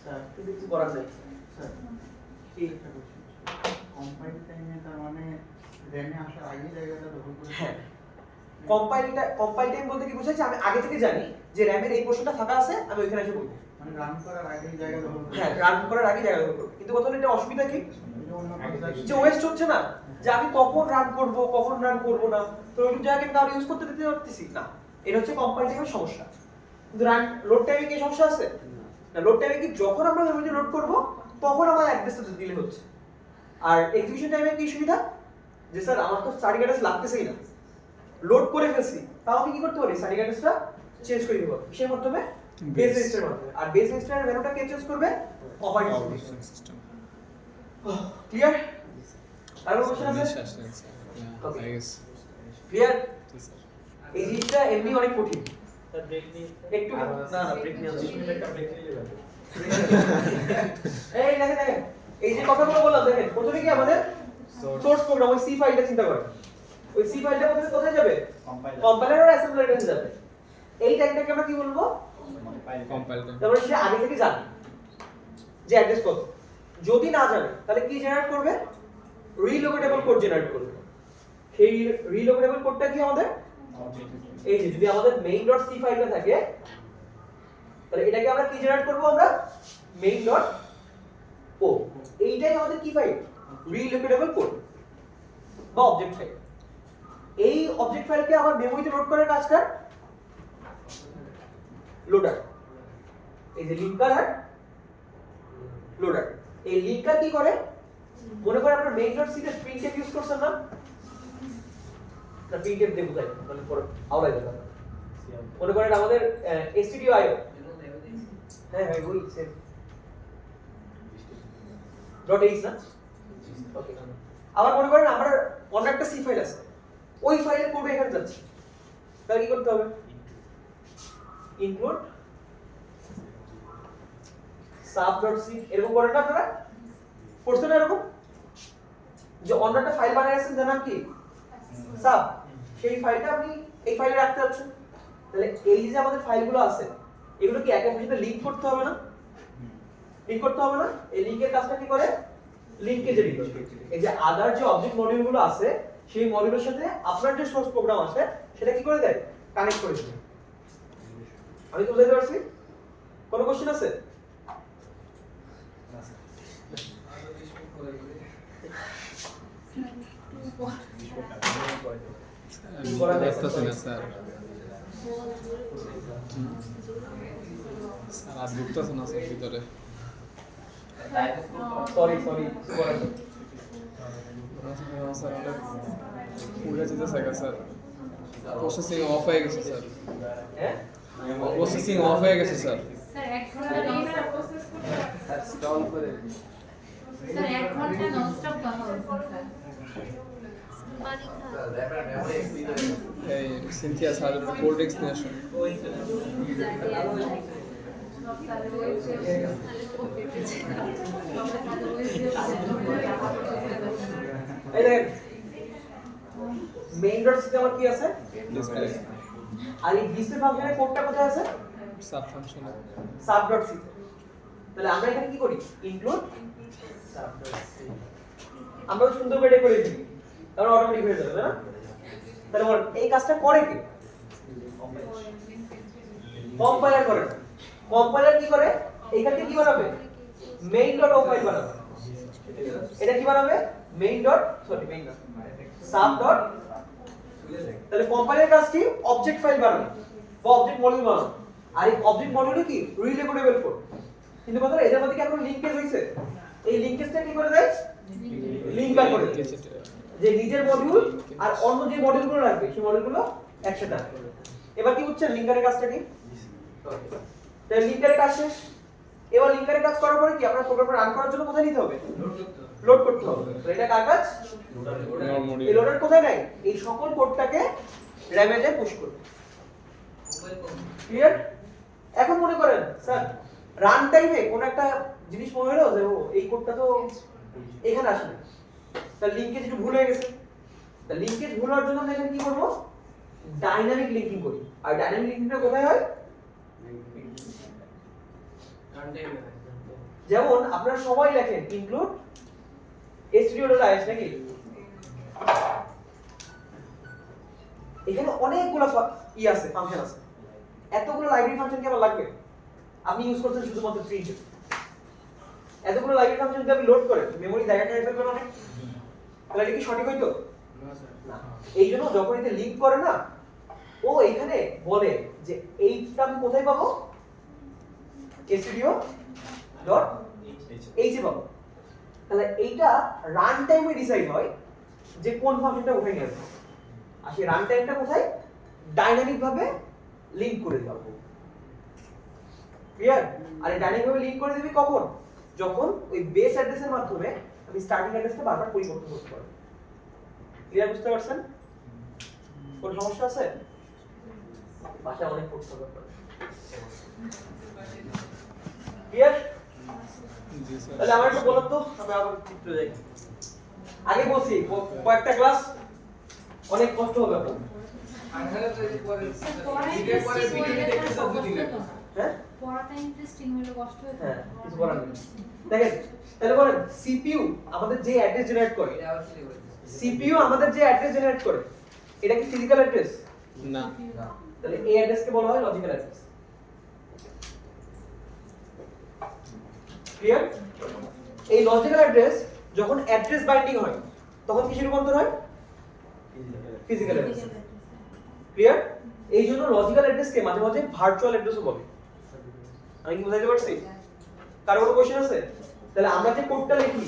স্যার কিন্তু কিছু করার নেই। স্যার কি? কম্পাইল টাইমে তার মানে র্যামে আসার আগে জায়গাটা দখল করে হ্যাঁ, কম্পাইল টাইম বলতে কি বোঝাচ্ছে? আমি আগে থেকে জানি যে র‍্যামের এই পোরশনটা ফাঁকা আছে, আমি ওইখানে এসে বলবো। মানে রান করার আগে জায়গা দখল করে। হ্যাঁ, রান করার আগে জায়গা দখল করবে। কিন্তু কথা হলো এটা অসুবিধা কি? যে ওয়েস্ট হচ্ছে না, যে আমি কখন রান করব কখন রান করব না, তো ওই জায়গাকে আমি ইউজ করতে দিতে পারতেছি না। এটা হচ্ছে কম্পাইল টাইমের সমস্যা। কিন্তু রান লোড টাইমে কি সমস্যা আছে? না, লোড টাইমে কি যখন আমরা মেমরিতে লোড করব তখন আমার অ্যাড্রেসটা দিলে হচ্ছে। আর এক্সিকিউশন টাইমে কি সুবিধা? যে স্যার আমার তো স্টার্টিং অ্যাড্রেস লাগতেছেই না, লোড করে ফেলছি, তাও আমি কি করতে পারি? স্টার্টিং অ্যাড্রেসটা চেঞ্জ করে দিব। কিসের মাধ্যমে? বেস রেজিস্টারের মাধ্যমে। আর বেস রেজিস্টারের ভ্যালুটা কে চেঞ্জ করবে? Operating system. ক্লিয়ার? আর কোনো কোশ্চেন আছে? ক্লিয়ার? এই জিনিসটা এমনি অনেক কঠিন। স্যার ব্রেক নিয়ে একটু না ব্রেক নিয়ে আসছি। একটা ব্রেক নিয়ে নেবেন। এই দেখেন এই যে কথাগুলো বললাম, দেখেন প্রথমে কি আমাদের সোর্স প্রোগ্রাম ওই সি ফাইলটা চিন্তা করেন। ওই সি ফাইলটা কোথায় যাবে? কম্পাইলার আর অ্যাসেম্বলার কাছে যাবে। এই টাইমটাকে আমরা কি বলবো? কম্পাইল টাইম তারপরে সে আগে থেকে জানে যে অ্যাড্রেস কত। যদি না জানে তাহলে কি জেনারেট করবে? রিলোকেটেবল কোড জেনারেট করবে। সেই রিলোকেটেবল কোডটা কি আমাদের? এই যে যদি আমাদের main.c ফাইলটা থাকে তাহলে এটাকে আমরা কি জেনারেট করব? আমরা main.o। এইটাই আমাদের কি ফাইল? রিলোকেটেবল কোড বা অবজেক্ট ফাইল। এই অবজেক্ট ফাইলকে আমার মেমরিতে লোড করার কাজ কার? লোডার। এই যে লিঙ্কার আর লোডার। এই লিঙ্কার কি করে? মনে করেন আপনারা main.c তে printf ইউজ করছেন না? না printf দেব তাই মানে পরে আওলাই দেব। মনে করেন আমাদের stdio হ্যাঁ হ্যাঁ ওই সেম .h না? ওকে, আবার মনে করেন আমার অন্য একটা সি ফাইল আছে, ওই ফাইলের কোড এখানে যাচ্ছে, তাহলে কি করতে হবে? ইনক্লুড sub.c এরকম করেন না আপনারা? করছেন না এরকম? যে অন্য একটা ফাইল বানাইছেন যার নাম কি সাব, সেই ফাইলটা আপনি এই ফাইলে রাখতে যাচ্ছেন। তাহলে এই যে আমাদের ফাইলগুলো আছে এগুলো কি একে অপরের সাথে লিংক করতে হবে না? লিংক করতে হবে না? এই লিংকের কাজটা কি করে? লিংকেজ এর ভিতর এই যে আদার যে অবজেক্ট মডিউলগুলো আছে সেই মডিউলের সাথে আপনার যে সোর্স প্রোগ্রাম আছে সেটা কি করে দেয়? কানেক্ট করে দেয়। আমি তো বুঝাতে পারছি? কোনো কোশ্চেন আছে? বুঝতেছি না স্যার। স্যার আর বুঝতেছে না স্যার ভিতরে। সরি স্যার অনেক উড়ে যেতেছে স্যার। প্রসেসিং অফ হয়ে গেছে স্যার। হ্যাঁ প্রসেসিং অফ হয়ে গেছে স্যার। স্যার 1 ঘন্টা এইটা প্রসেস করতে স্যার স্টল করে স্যার 1 ঘন্টা ননস্টপ কথা বলছেন স্যার। স্যার র্যামের মেমোরি এক্সিড হয়ে গেছে। এই সিনথিয়া স্যার কোল্ড ড্রিঙ্কস নিয়ে আসুন। এই দেখেন মেইন ডট সিতে আমার কি আছে ডিসপ্লে আর এই ডিসপ্লে ফাংশনের কোডটা কোথায় আছে sub function. Sub dot C. তাহলে আমরা এখানে কি করি ইনক্লুড আমরা সুন্দর করে করে দিই কারণ অটোমেটিক হয়ে যাবে না। তাহলে বল এই কাজটা করে কে কম্পাইলার করে। কম্পাইলার কি করে এইখান থেকে কি বানাবে মেইন ডট ও ফাইল বানাবে। এটা কি বানাবে মেইন ডট না সাব ডট। তাহলে কম্পাইলার কাজ কি অবজেক্ট ফাইল বানানো বা অবজেক্ট মডিউল বানানো। আর এই অবজেক্ট মডিউলে কি রিলেটেবল কোড। কিন্তু কথা এদের মধ্যে কি এখন লিংকেজ হইছে এই লিংকেজটা কি করে দেয় লিংকার করে দেয় যে নিজের মডিউল আর অন্য যে মডিউলগুলো রাখবে সেই মডিউলগুলো একসাথে রাখবে। এবার কি বুঝছেন লিংকারের কাজটা কি তাহলে লিংকারের কাজ শেষ। এবার লিংকারের কাজ করার পরে কি আপনার প্রোগ্রামটা রান করার জন্য কোথায় নিতে হবে লোড করতে হবে। তো এটা কার কাজ এই লোডার কোথায় নাই এই সকল কোডটাকে র‍্যামে যে পুশ করবে। ক্লিয়ার। এখন মনে করেন স্যার রান টাইমে কোন একটা জিনিস মনে হলো যে ও এই কোডটা তো এখানে আসবে তার লিংকেজ একটু ভুল হয়ে গেছে। তা লিংকেজ ভুল হওয়ার জন্য আমরা এখানে কি করব ডাইনামিক লিংকিং করি। আর ডাইনামিক লিংকিংটা কোথায় হয় যেমন আপনারা সবাই লেখেন ইনক্লুড stdio.is নাকি এখানে অনেকগুলো আছে ফাংশন আছে। এতগুলো লাইব্রেরি ফাংশন কি আমার লাগবে আপনি ইউজ করছেন শুধুমাত্র প্রিন্ট। এতগুলো লাইব্রেরি ফাংশন যদি আপনি লোড করেন মেমরি জায়গা খাই ফেলবেন অনেক। তাহলে এটা কি সঠিক হইতো না। এই জন্য যখন এতে লিংক করে না ও এখানে বলে যে এইটা আমি কোথায় পাবো stdio.h এ পাবো। তাহলে এইটা রান টাইমে ডিসাইড হয় যে কোন ফাংশনটা উঠে গেছে আর সেই রান টাইমটা কোথায় ডাইনামিক ভাবে লিংক করে দেব। ক্লিয়ার। আর এই ডাইনামিক ভাবে লিংক করে দিবি কখন যখন ওই বেস অ্যাড্রেসের মাধ্যমে আমি স্টার্টিং অ্যাড্রেসটা বারবার পরিবর্তন করতে পারবো। ক্লিয়ার বুঝতে পারছেন কোন সমস্যা আছে ভাষা অনেক পড়তে হবে। ক্লিয়ার। জি স্যার। তাহলে আমার একটু বলুন তো আমি আবার চিত্র যাই। আগে বলছি কয়েকটা ক্লাস অনেক কষ্ট হবে আপনার। হ্যাঁ পড়াটা ইন্টারেস্টিং হলে কষ্ট হয়। হ্যাঁ কিছু করার নেই। দেখেন তাহলে বলেন সিপিইউ আমাদের যে অ্যাড্রেস জেনারেট করে সিপিইউ আমাদের যে অ্যাড্রেস জেনারেট করে এটা কি ফিজিক্যাল অ্যাড্রেস না। তাহলে এই অ্যাড্রেসকে বলা হয় লজিক্যাল অ্যাড্রেস। ক্লিয়ার। এই লজিক্যাল অ্যাড্রেস যখন অ্যাড্রেস বাইন্ডিং হয় তখন কিসের রূপান্তর হয় ফিজিক্যাল অ্যাড্রেস। ক্লিয়ার। এই জন্য লজিক্যাল অ্যাড্রেসকে মাঝে মাঝে ভার্চুয়াল অ্যাড্রেসও বলে। আমি কি বুঝাইতে পারছি কারো কোনো কোশ্চেন আছে তাহলে আমরা যে কোডটা লিখি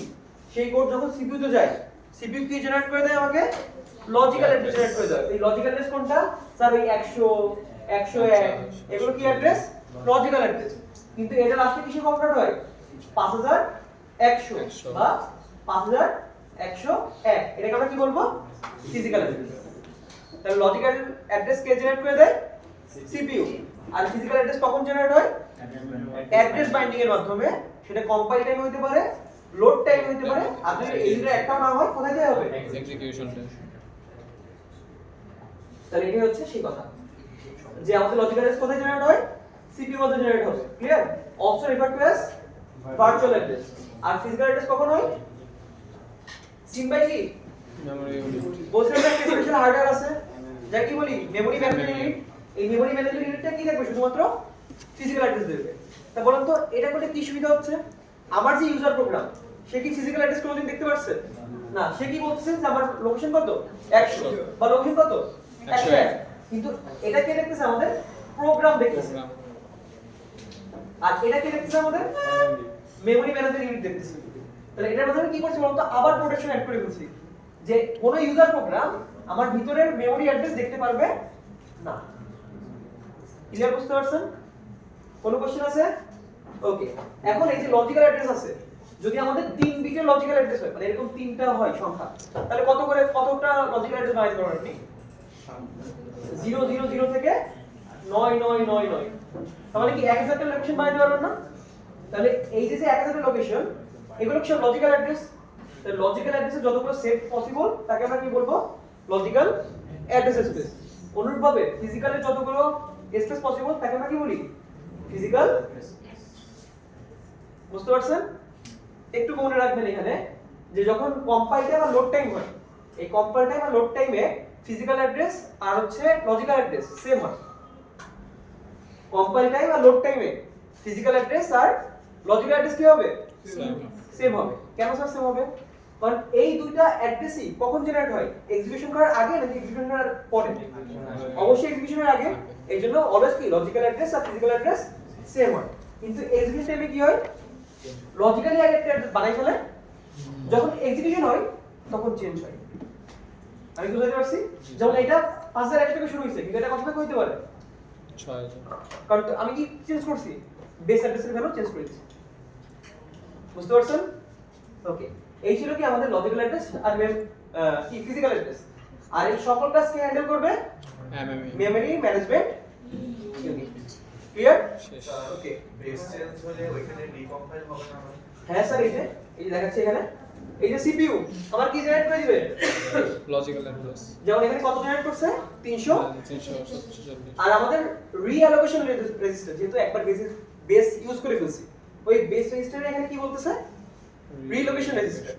সেই কোড যখন সিপিইউ তে যায় সিপিইউ কি জেনারেট করে দেয় আমাকে লজিক্যাল অ্যাড্রেস জেনারেট করে দেয়। এই লজিক্যাল অ্যাড্রেস কোনটা স্যার ওই 100 101 এগুলো কি অ্যাড্রেস লজিক্যাল অ্যাড্রেস। কিন্তু এটা লাস্টে কিসে কনভার্ট হয় 5100 বা 5101 এটাকে আমরা কি বলবো ফিজিক্যাল অ্যাড্রেস। তাহলে লজিক্যাল অ্যাড্রেস কে জেনারেট করে দেয় সিপিইউ। আর ফিজিক্যাল অ্যাড্রেস কখন জেনারেট হয় অ্যাড্রেস বাইন্ডিং এর মাধ্যমে। সেটা কম্পাইল টাইম হতে পারে লোড টাইম হতে পারে। আর যদি এই দুটো একটাও না হয় কোথায় যেতে হবে এক্সিকিউশন টাইম। তাহলে এটাই হচ্ছে সেই কথা যে আমাদের লজিক্যাল অ্যাড্রেস কোথায় জেনারেট হয় সিপিইউ মধ্যে জেনারেট হবে। Clear. Also refer to as virtual address. আর ফিজিক্যাল অ্যাড্রেস কখন হয় সিম বাই কি মেমরি ইউনিট। বলছিলাম যে একটা স্পেশাল হার্ডওয়্যার আছে যা কি বলি মেমরি ম্যানেজমেন্ট ইউনিট। এই মেমরি ম্যানেজমেন্ট ইউনিটটা কি দেখবে শুধুমাত্র ফিজিক্যাল অ্যাড্রেস দেবে। তা বলুন তো এটা করলে কি সুবিধা হচ্ছে আমার যে ইউজার প্রোগ্রাম সে কি ফিজিক্যাল অ্যাড্রেস কোনোদিন দেখতে পারছে? না। সে কি বলতেছে যে আমার লোকেশন কত 100 বা লোকেশন কত 101, কিন্তু এটা কে দেখতেছে? আমাদের প্রোগ্রাম দেখতেছে। প্রোগ্রাম আর এটা কে দেখতেছে? আমাদের মেমরি ম্যানেজমেন্ট ইউনিট দেখতেছে। তাহলে এটার মাধ্যমে কি করছি বলতো? আবার প্রোটেকশন অ্যাড করে দিচ্ছি যে কোনো ইউজার প্রোগ্রাম আমার ভিতরের মেমরি অ্যাড্রেস দেখতে পারবে না। ক্লিয়ার? বুঝতে পারছেন? কোনো কোশ্চেন আছে? ওকে। এখন এই যে লজিক্যাল অ্যাড্রেস আছে, যদি আমাদের 3 বিটের লজিক্যাল অ্যাড্রেস হয়, মানে এরকম 3টা হয় সংখ্যা, তাহলে কতটা লজিক্যাল অ্যাড্রেস বানাইতে পারবেন আপনি? 000 থেকে 9999। তাহলে কি 1000টা লোকেশন বানাইতে পারবেন না? তাহলে এই যে 1000টা লোকেশন, এগুলো সব লজিক্যাল অ্যাড্রেস। তাহলে লজিক্যাল অ্যাড্রেসে যতগুলো সেট পসিবল তাকে আমরা কি বলবো? Logical address space. অনুরূপভাবে ফিজিক্যালের যতগুলো স্পেস পসিবল তাকে আমরা কি বলি? ফিজিক্যাল। বুঝতে পারছেন? একটু মনে রাখবেন এখানে যে যখন কম্পাইল টাইম আর লোড টাইম হয়, এই কম্পাইল টাইম আর লোড টাইমে ফিজিক্যাল অ্যাড্রেস আর হচ্ছে লজিক্যাল অ্যাড্রেস সেম হয়। কম্পাইল টাইম আর লোড টাইমে ফিজিক্যাল অ্যাড্রেস আর লজিক্যাল অ্যাড্রেস কি হবে? সেম হবে। কেন স্যার সেম হবে? কারণ এই দুইটা অ্যাড্রেসই কখন জেনারেট হয়? এক্সিকিউশন করার আগে নাকি এক্সিকিউশন করার পরে? অবশ্যই এক্সিকিউশনের আগে। এইজন্য অলওয়েজ কি লজিক্যাল অ্যাড্রেস আর ফিজিক্যাল অ্যাড্রেস সেম হয়। কিন্তু এক্সিকিউশন টাইমে কি হয়? লজিক্যালি একটা অ্যাড্রেস বানাই ফেলে, যখন এক্সিকিউশন হয় তখন চেঞ্জ হয়। আমি বুঝাতে পারছি? যেমন এটা 5001 থেকে শুরু হইছে, কিন্তু এটা কত থেকে হইতে পারে? 6000। কারণ আমি কি চেঞ্জ করছি? বেস অ্যাড্রেসের ভ্যালু চেঞ্জ করে দিয়েছি। বুঝতে পারছেন? ওকে। এই ছিল কি আমাদের লজিক্যাল অ্যাড্রেস আর কি ফিজিক্যাল অ্যাড্রেস। আর এই সকল কাজ কে হ্যান্ডেল করবে? Memory management unit. ক্লিয়ার? শেষ। ওকে। বেস চেঞ্জ হলে ওইখানে ডিকম্পাইল হবে না? হ্যাঁ স্যার, এই যে দেখাচ্ছে এখানে, এই যে সিপিইউ আমার কি জেনারেট করে দিবে? লজিক্যাল অ্যাড্রেস যেমন এখানে কত জেনারেট করছে? 300। 347। আর আমাদের রিঅ্যালোকেশন রেজিস্টার, যেহেতু একবার বেস ইউজ করে ফেলছি, ওই বেস রেজিস্টারে এখানে কি বলতেছে? Relocation register.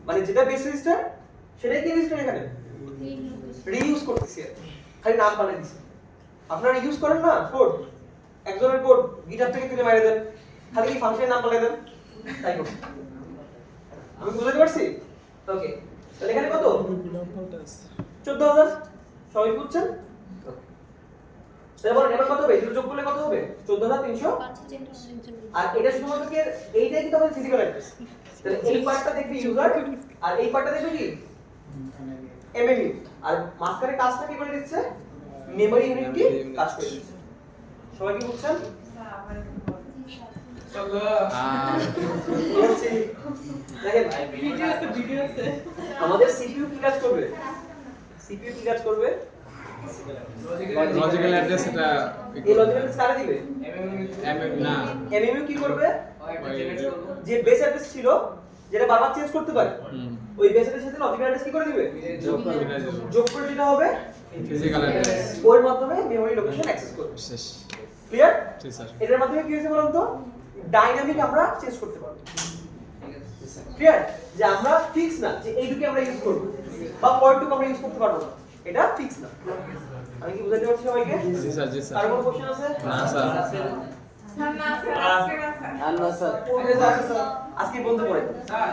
মানে যেটা বেস রেজিস্টার সেটাই কি রেজিস্টার এখানে রিইউজ করতেছি, খালি নাম পাল্টে দিছি। আপনারা ইউজ করেন না কোড, একজনের কোড গিটহাব থেকে তুলে মেরে দেন, খালি এই ফাংশনের নাম পাল্টে দেন, তাই করুন। আমি বুঝাতে পারছি? ওকে। তাহলে এখানে কত? 14000। সবাই বুঝছেন? তাহলে বলেন এবার কত হবে? এগুলো যোগ করলে কত হবে? 14300। আর এটা শুধুমাত্র কি এইটাই কি তবে ফিজিক্যাল অ্যাড্রেস? তাহলে এই পার্টটা দেখবে ইউজার আর এই পার্টটা দেখবে কি এমএমইউ, আর মাঝখানে কাজটা কি করে দিচ্ছে? মেমরি ইউনিট কি কাজ করে দিচ্ছে। সবাই কি বুঝছেন? দেখেন ভিডিও আছে আমাদের সিপিইউ কি কাজ করবে? সিপিইউ কি কাজ করবে? লজিক্যাল অ্যাড্রেস এটা এই লজিক্যাল অ্যাড্রেস কারে দিবে? না এমএমইউ কি করবে? যে বেস অ্যাড্রেস ছিল যেটা বারবার চেঞ্জ করতে পারে, ওই বেস অ্যাড্রেসের সাথে লজিক্যাল অ্যাড্রেস কি করে দিবে? যোগ করে দিতে হবে ফিজিক্যাল অ্যাড্রেস। ওর মাধ্যমে মেমরি লোকেশন অ্যাক্সেস করবে। শেষ। ক্লিয়ার? জি স্যার। এটার মাধ্যমে কি হয়েছে বলুন তো? ডাইনামিক আমরা চেঞ্জ করতে পারবো। ক্লিয়ার? যে আমরা ফিক্স না যে এইটুকু আমরা ইউজ করব বা পরেরটুকু আমরা ইউজ করতে পারবো না, এটা ফিক্স না। আমি কি বুঝাতে পারছি সবাইকে? জি স্যার, জি স্যার। আর কোনো কোশ্চেন আছে? না স্যার। না স্যার, আজকে না স্যার। আজকে বন্ধ করে স্যার